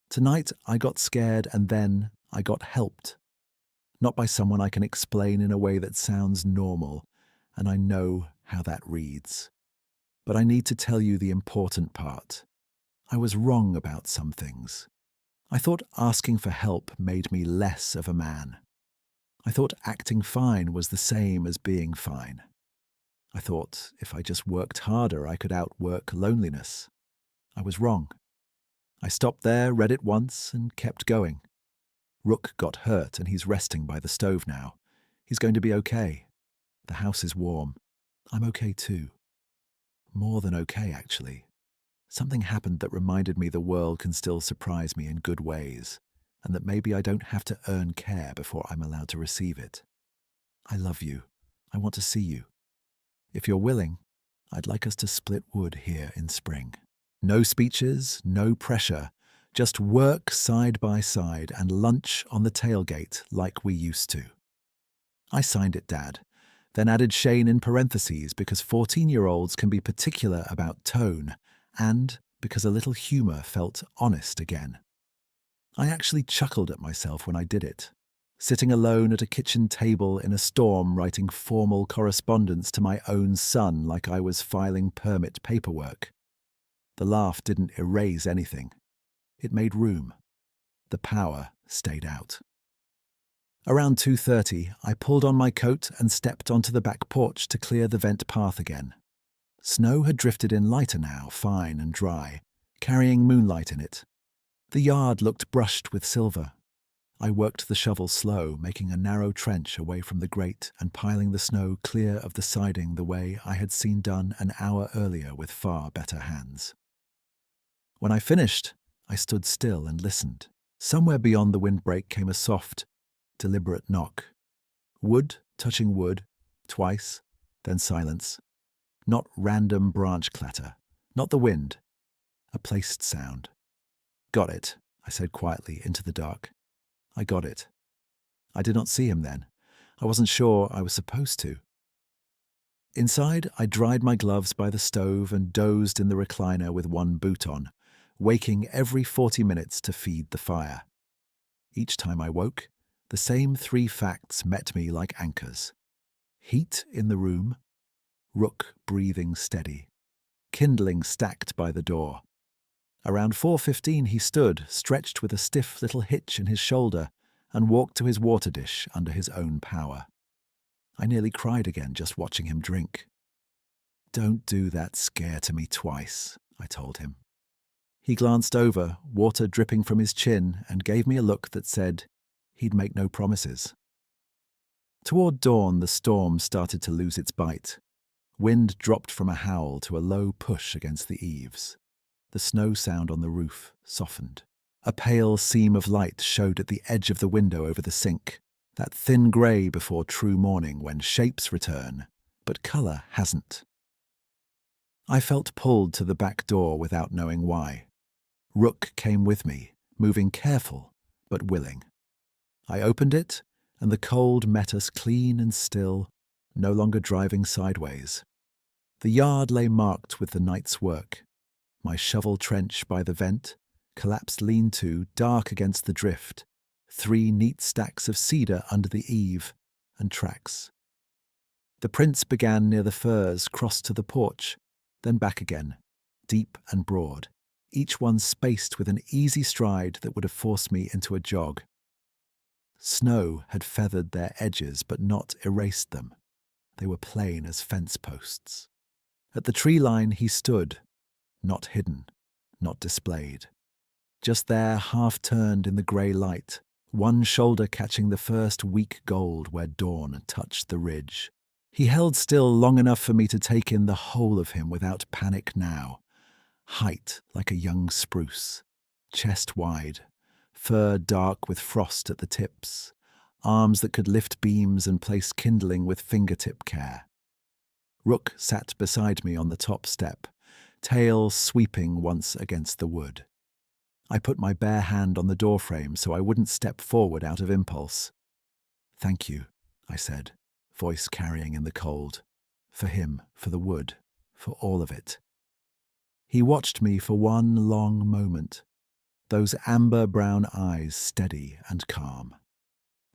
tonight I got scared and then I got helped. Not by someone I can explain in a way that sounds normal, and I know how that reads. But I need to tell you the important part. I was wrong about some things. I thought asking for help made me less of a man. I thought acting fine was the same as being fine. I thought if I just worked harder, I could outwork loneliness. I was wrong. I stopped there, read it once, and kept going. Rook got hurt and he's resting by the stove now. He's going to be okay. The house is warm. I'm okay too. More than okay, actually. Something happened that reminded me the world can still surprise me in good ways, and that maybe I don't have to earn care before I'm allowed to receive it. I love you. I want to see you. If you're willing, I'd like us to split wood here in spring. No speeches, no pressure, just work side by side and lunch on the tailgate like we used to. I signed it, Dad, then added Shane in parentheses because 14-year-olds can be particular about tone and because a little humour felt honest again. I actually chuckled at myself when I did it, sitting alone at a kitchen table in a storm writing formal correspondence to my own son like I was filing permit paperwork. The laugh didn't erase anything. It made room. The power stayed out. Around 2:30, I pulled on my coat and stepped onto the back porch to clear the vent path again. Snow had drifted in lighter now, fine and dry, carrying moonlight in it. The yard looked brushed with silver. I worked the shovel slow, making a narrow trench away from the grate and piling the snow clear of the siding the way I had seen done an hour earlier with far better hands. When I finished, I stood still and listened. Somewhere beyond the windbreak came a soft, deliberate knock. Wood touching wood, twice, then silence. Not random branch clatter, not the wind. A placed sound. Got it, I said quietly into the dark. I got it. I did not see him then. I wasn't sure I was supposed to. Inside, I dried my gloves by the stove and dozed in the recliner with one boot on, waking every 40 minutes to feed the fire. Each time I woke, the same 3 facts met me like anchors. Heat in the room, Rook breathing steady, Kindling stacked by the door. Around 4:15 he stood, stretched with a stiff little hitch in his shoulder, and walked to his water dish under his own power. I nearly cried again just watching him drink. "Don't do that scare to me twice," I told him. He glanced over, water dripping from his chin, and gave me a look that said he'd make no promises. Toward dawn, the storm started to lose its bite. Wind dropped from a howl to a low push against the eaves. The snow sound on the roof softened. A pale seam of light showed at the edge of the window over the sink, that thin grey before true morning when shapes return, but colour hasn't. I felt pulled to the back door without knowing why. Rook came with me, moving careful but willing. I opened it, and the cold met us clean and still, no longer driving sideways. The yard lay marked with the night's work. My shovel trench by the vent, collapsed lean-to dark against the drift, 3 neat stacks of cedar under the eave, and tracks. The prints began near the firs, crossed to the porch, then back again, deep and broad, each one spaced with an easy stride that would have forced me into a jog. Snow had feathered their edges but not erased them. They were plain as fence posts. At the tree line he stood, not hidden, not displayed. Just there, half-turned in the grey light, one shoulder catching the first weak gold where dawn touched the ridge. He held still long enough for me to take in the whole of him without panic now. Height like a young spruce, chest wide, fur dark with frost at the tips, arms that could lift beams and place kindling with fingertip care. Rook sat beside me on the top step, tail sweeping once against the wood. I put my bare hand on the doorframe so I wouldn't step forward out of impulse. "Thank you," I said, voice carrying in the cold. "For him, for the wood, for all of it." He watched me for one long moment, those amber-brown eyes steady and calm.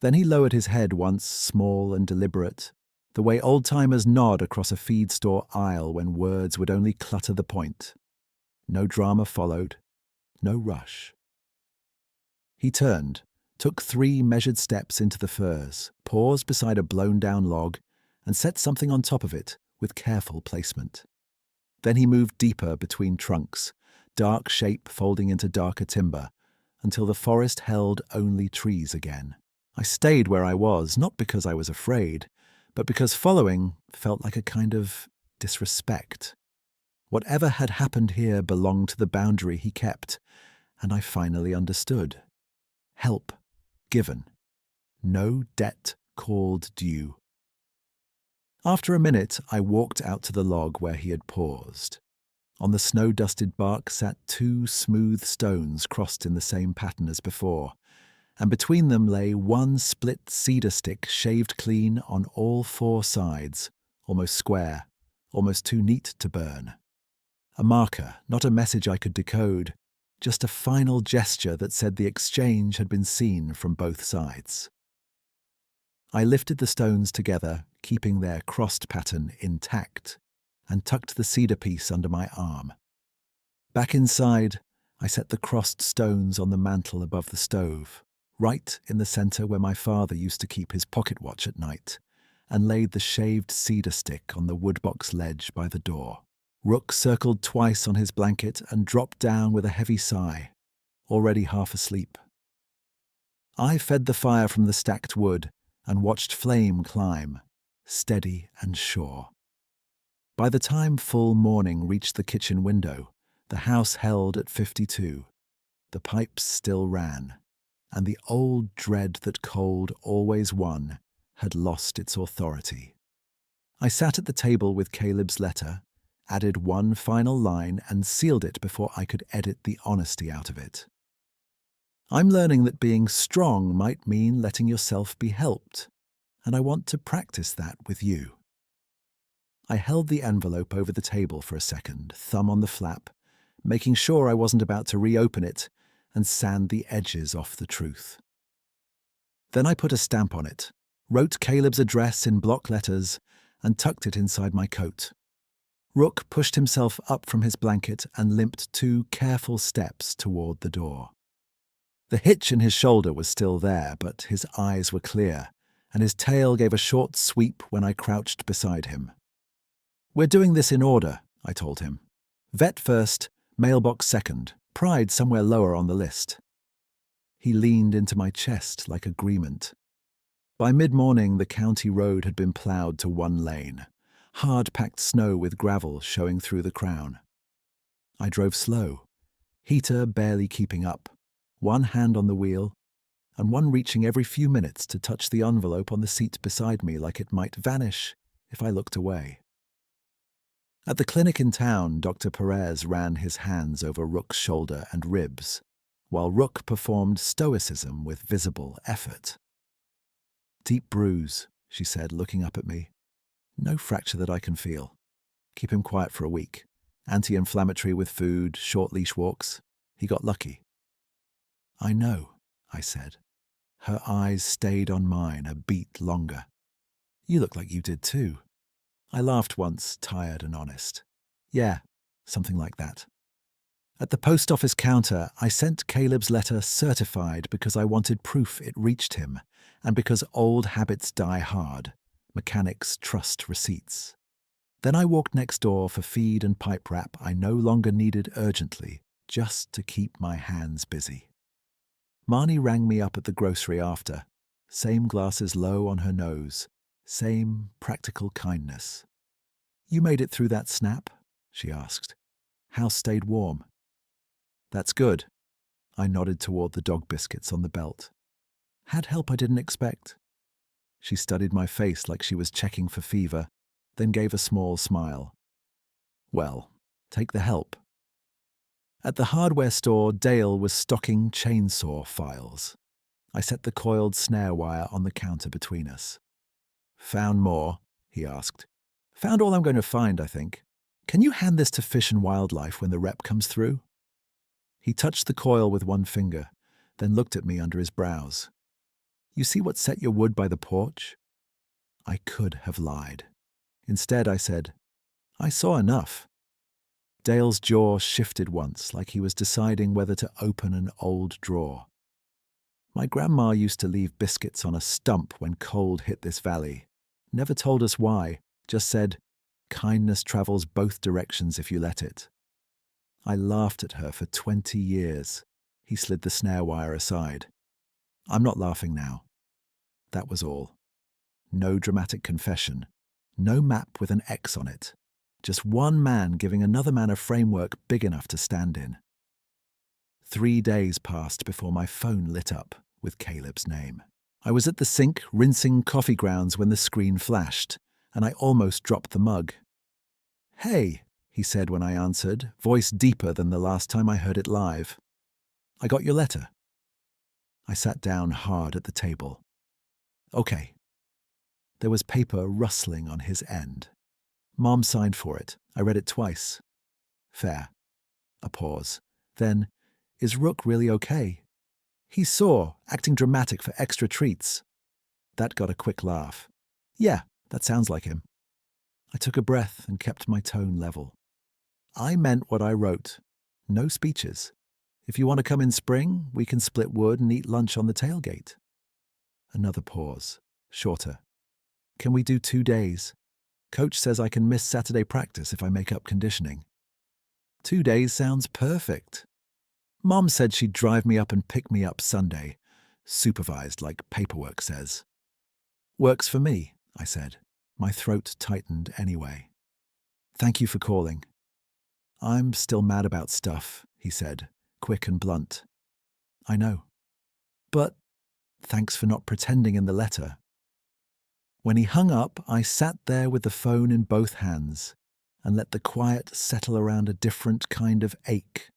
Then he lowered his head once, small and deliberate, the way old-timers nod across a feed store aisle when words would only clutter the point. No drama followed, no rush. He turned, took 3 measured steps into the firs, paused beside a blown-down log, and set something on top of it with careful placement. Then he moved deeper between trunks, dark shape folding into darker timber, until the forest held only trees again. I stayed where I was, not because I was afraid, but because following felt like a kind of disrespect. Whatever had happened here belonged to the boundary he kept, and I finally understood. Help given. No debt called due. After a minute, I walked out to the log where he had paused. On the snow-dusted bark sat two smooth stones crossed in the same pattern as before, and between them lay one split cedar stick shaved clean on all four sides, almost square, almost too neat to burn. A marker, not a message I could decode, just a final gesture that said the exchange had been seen from both sides. I lifted the stones together, keeping their crossed pattern intact, and tucked the cedar piece under my arm. Back inside, I set the crossed stones on the mantel above the stove, right in the centre where my father used to keep his pocket watch at night, and laid the shaved cedar stick on the woodbox ledge by the door. Rook circled twice on his blanket and dropped down with a heavy sigh, already half asleep. I fed the fire from the stacked wood and watched flame climb, steady and sure. By the time full morning reached the kitchen window, the house held at 52. The pipes still ran, and the old dread that cold always won had lost its authority. I sat at the table with Caleb's letter, added one final line and sealed it before I could edit the honesty out of it. I'm learning that being strong might mean letting yourself be helped, and I want to practice that with you. I held the envelope over the table for a second, thumb on the flap, making sure I wasn't about to reopen it and sand the edges off the truth. Then I put a stamp on it, wrote Caleb's address in block letters, and tucked it inside my coat. Rook pushed himself up from his blanket and limped 2 careful steps toward the door. The hitch in his shoulder was still there, but his eyes were clear, and his tail gave a short sweep when I crouched beside him. "We're doing this in order," I told him. "Vet first, mailbox second, pride somewhere lower on the list." He leaned into my chest like agreement. By mid-morning, the county road had been ploughed to one lane, hard-packed snow with gravel showing through the crown. I drove slow, heater barely keeping up, one hand on the wheel, and one reaching every few minutes to touch the envelope on the seat beside me like it might vanish if I looked away. At the clinic in town, Dr. Perez ran his hands over Rook's shoulder and ribs, while Rook performed stoicism with visible effort. "Deep bruise," she said, looking up at me. "No fracture that I can feel. Keep him quiet for a week. Anti-inflammatory with food, short leash walks. He got lucky." "I know," I said. Her eyes stayed on mine a beat longer. "You look like you did too." I laughed once, tired and honest. "Yeah, something like that." At the post office counter, I sent Caleb's letter certified because I wanted proof it reached him, and because old habits die hard. Mechanics trust receipts. Then I walked next door for feed and pipe wrap I no longer needed urgently, just to keep my hands busy. Marnie rang me up at the grocery after, same glasses low on her nose, same practical kindness. "You made it through that snap?" she asked. "House stayed warm?" "That's good." I nodded toward the dog biscuits on the belt. "Had help I didn't expect." She studied my face like she was checking for fever, then gave a small smile. "Well, take the help." At the hardware store, Dale was stocking chainsaw files. I set the coiled snare wire on the counter between us. "Found more?" he asked. "Found all I'm going to find, I think. Can you hand this to Fish and Wildlife when the rep comes through?" He touched the coil with one finger, then looked at me under his brows. "You see what set your wood by the porch?" I could have lied. Instead, I said, "I saw enough." Dale's jaw shifted once, like he was deciding whether to open an old drawer. "My grandma used to leave biscuits on a stump when cold hit this valley. Never told us why, just said, 'Kindness travels both directions if you let it.'" I laughed at her for 20 years. He slid the snare wire aside. "I'm not laughing now." That was all. No dramatic confession. No map with an X on it. Just one man giving another man a framework big enough to stand in. 3 days passed before my phone lit up with Caleb's name. I was at the sink rinsing coffee grounds when the screen flashed, and I almost dropped the mug. "Hey," he said when I answered, voice deeper than the last time I heard it live. "I got your letter." I sat down hard at the table. "Okay." There was paper rustling on his end. Mom signed for it. I read it twice. "Fair." A pause. Then, "Is Rook really okay?" "He's sore, acting dramatic for extra treats." That got a quick laugh. "Yeah, that sounds like him." I took a breath and kept my tone level. I meant what I wrote. No speeches. If you want to come in spring, we can split wood and eat lunch on the tailgate. Another pause. Shorter. "Can we do 2 days? Coach says I can miss Saturday practice if I make up conditioning." 2 days sounds perfect. Mom said she'd drive me up and pick me up Sunday, supervised like paperwork says. "Works for me," I said. My throat tightened anyway. "Thank you for calling." "I'm still mad about stuff," he said, quick and blunt. "I know. But thanks for not pretending in the letter." When he hung up, I sat there with the phone in both hands and let the quiet settle around a different kind of ache,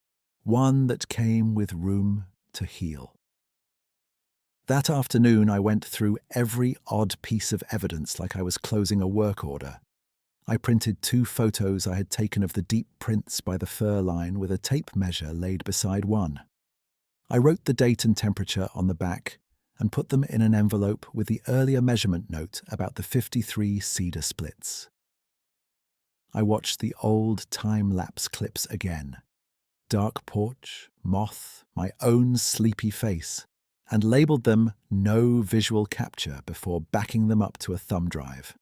one that came with room to heal. That afternoon, I went through every odd piece of evidence like I was closing a work order. I printed 2 photos I had taken of the deep prints by the fur line with a tape measure laid beside one. I wrote the date and temperature on the back and put them in an envelope with the earlier measurement note about the 53 cedar splits. I watched the old time-lapse clips again. Dark porch, moth, my own sleepy face, and labeled them no visual capture before backing them up to a thumb drive.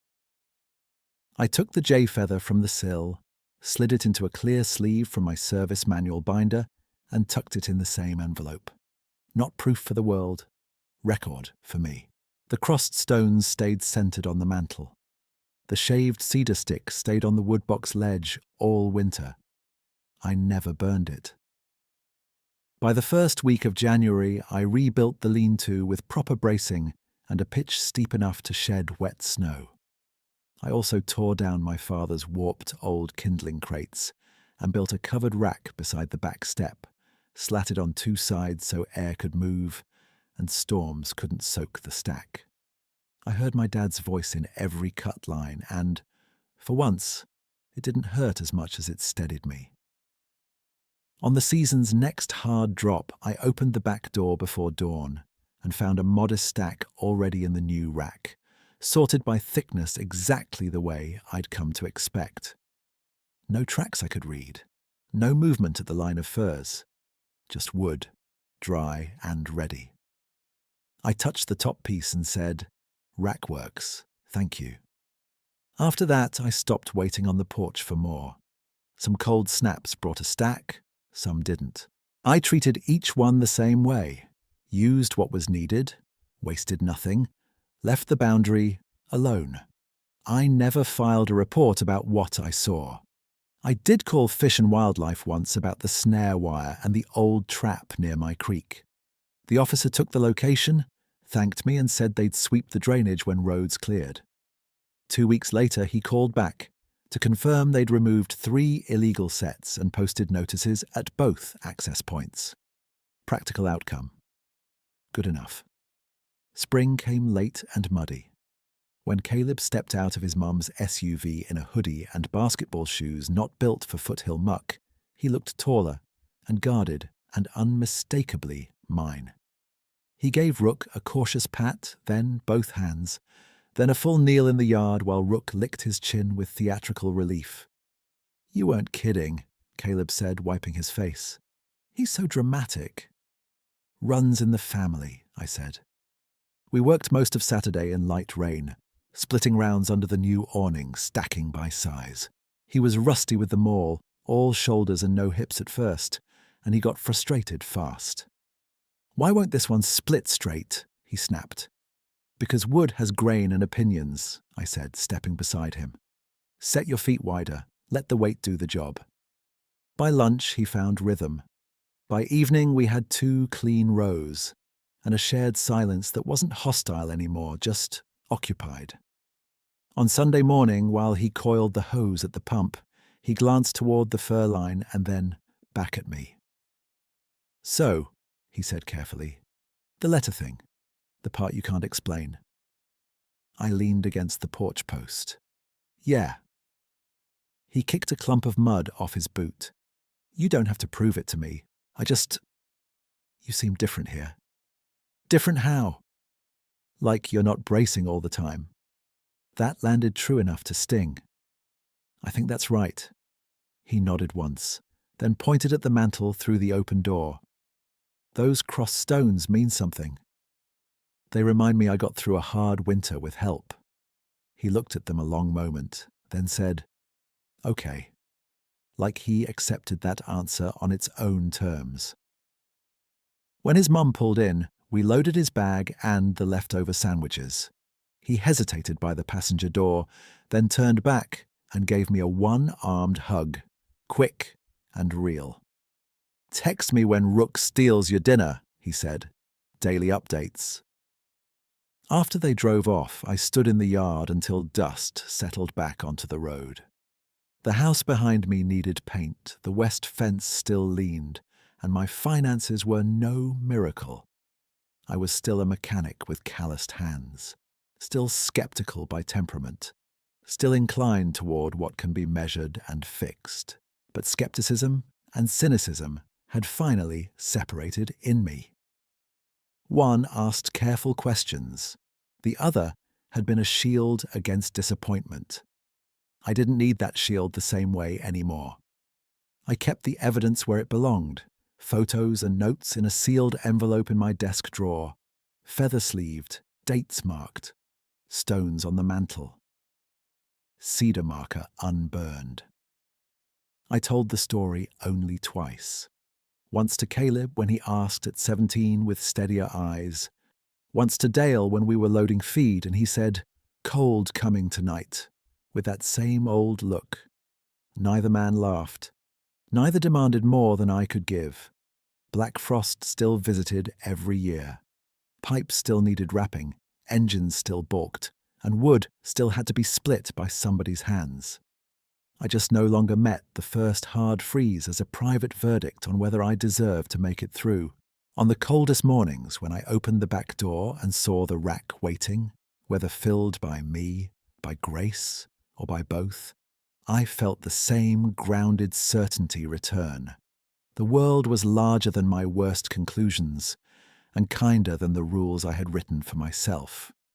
I took the J-feather from the sill, slid it into a clear sleeve from my service manual binder, and tucked it in the same envelope. Not proof for the world, record for me. The crossed stones stayed centered on the mantel. The shaved cedar stick stayed on the woodbox ledge all winter. I never burned it. By the first week of January, I rebuilt the lean-to with proper bracing and a pitch steep enough to shed wet snow. I also tore down my father's warped old kindling crates and built a covered rack beside the back step, slatted on 2 sides so air could move and storms couldn't soak the stack. I heard my dad's voice in every cut line and, for once, it didn't hurt as much as it steadied me. On the season's next hard drop, I opened the back door before dawn and found a modest stack already in the new rack, sorted by thickness exactly the way I'd come to expect. No tracks I could read, no movement at the line of furs, just wood, dry and ready. I touched the top piece and said, "Rack works, thank you." After that, I stopped waiting on the porch for more. Some cold snaps brought a stack, some didn't. I treated each one the same way, used what was needed, wasted nothing, left the boundary alone. I never filed a report about what I saw. I did call Fish and Wildlife once about the snare wire and the old trap near my creek. The officer took the location, thanked me and said they'd sweep the drainage when roads cleared. 2 weeks later, he called back to confirm they'd removed 3 illegal sets and posted notices at both access points. Practical outcome. Good enough. Spring came late and muddy. When Caleb stepped out of his mum's SUV in a hoodie and basketball shoes not built for foothill muck, he looked taller and guarded and unmistakably mine. He gave Rook a cautious pat, then both hands, then a full kneel in the yard while Rook licked his chin with theatrical relief. "You weren't kidding," Caleb said, wiping his face. "He's so dramatic." "Runs in the family," I said. We worked most of Saturday in light rain, splitting rounds under the new awning, stacking by size. He was rusty with the maul, all shoulders and no hips at first, and he got frustrated fast. "Why won't this one split straight?" he snapped. "Because wood has grain and opinions," I said, stepping beside him. "Set your feet wider, Let the weight do the job. By lunch, he found rhythm. By evening, we had 2 clean rows and a shared silence that wasn't hostile anymore, just occupied. On Sunday morning, while he coiled the hose at the pump, he glanced toward the fur line and then back at me. "So," he said carefully, "the letter thing, the part you can't explain." I leaned against the porch post. "Yeah." He kicked a clump of mud off his boot. "You don't have to prove it to me. You seem different here." "Different how?" "Like you're not bracing all the time." That landed true enough to sting. "I think that's right." He nodded once, then pointed at the mantel through the open door. "Those crossed stones mean something. They remind me I got through a hard winter with help." He looked at them a long moment, then said, "Okay," like he accepted that answer on its own terms. When his mum pulled in, we loaded his bag and the leftover sandwiches. He hesitated by the passenger door, then turned back and gave me a one-armed hug, quick and real. "Text me when Rook steals your dinner," he said. "Daily updates." After they drove off, I stood in the yard until dust settled back onto the road. The house behind me needed paint, the west fence still leaned, and my finances were no miracle. I was still a mechanic with calloused hands, still skeptical by temperament, still inclined toward what can be measured and fixed. But skepticism and cynicism had finally separated in me. One asked careful questions. The other had been a shield against disappointment. I didn't need that shield the same way anymore. I kept the evidence where it belonged, photos and notes in a sealed envelope in my desk drawer, feather-sleeved, dates marked, stones on the mantel, cedar marker unburned. I told the story only twice. Once to Caleb when he asked at 17 with steadier eyes. Once to Dale when we were loading feed and he said, "Cold coming tonight," with that same old look. Neither man laughed. Neither demanded more than I could give. Black frost still visited every year. Pipes still needed wrapping, engines still balked, and wood still had to be split by somebody's hands. I just no longer met the first hard freeze as a private verdict on whether I deserved to make it through. On the coldest mornings when I opened the back door and saw the rack waiting, whether filled by me, by grace, or by both, I felt the same grounded certainty return. The world was larger than my worst conclusions, and kinder than the rules I had written for myself.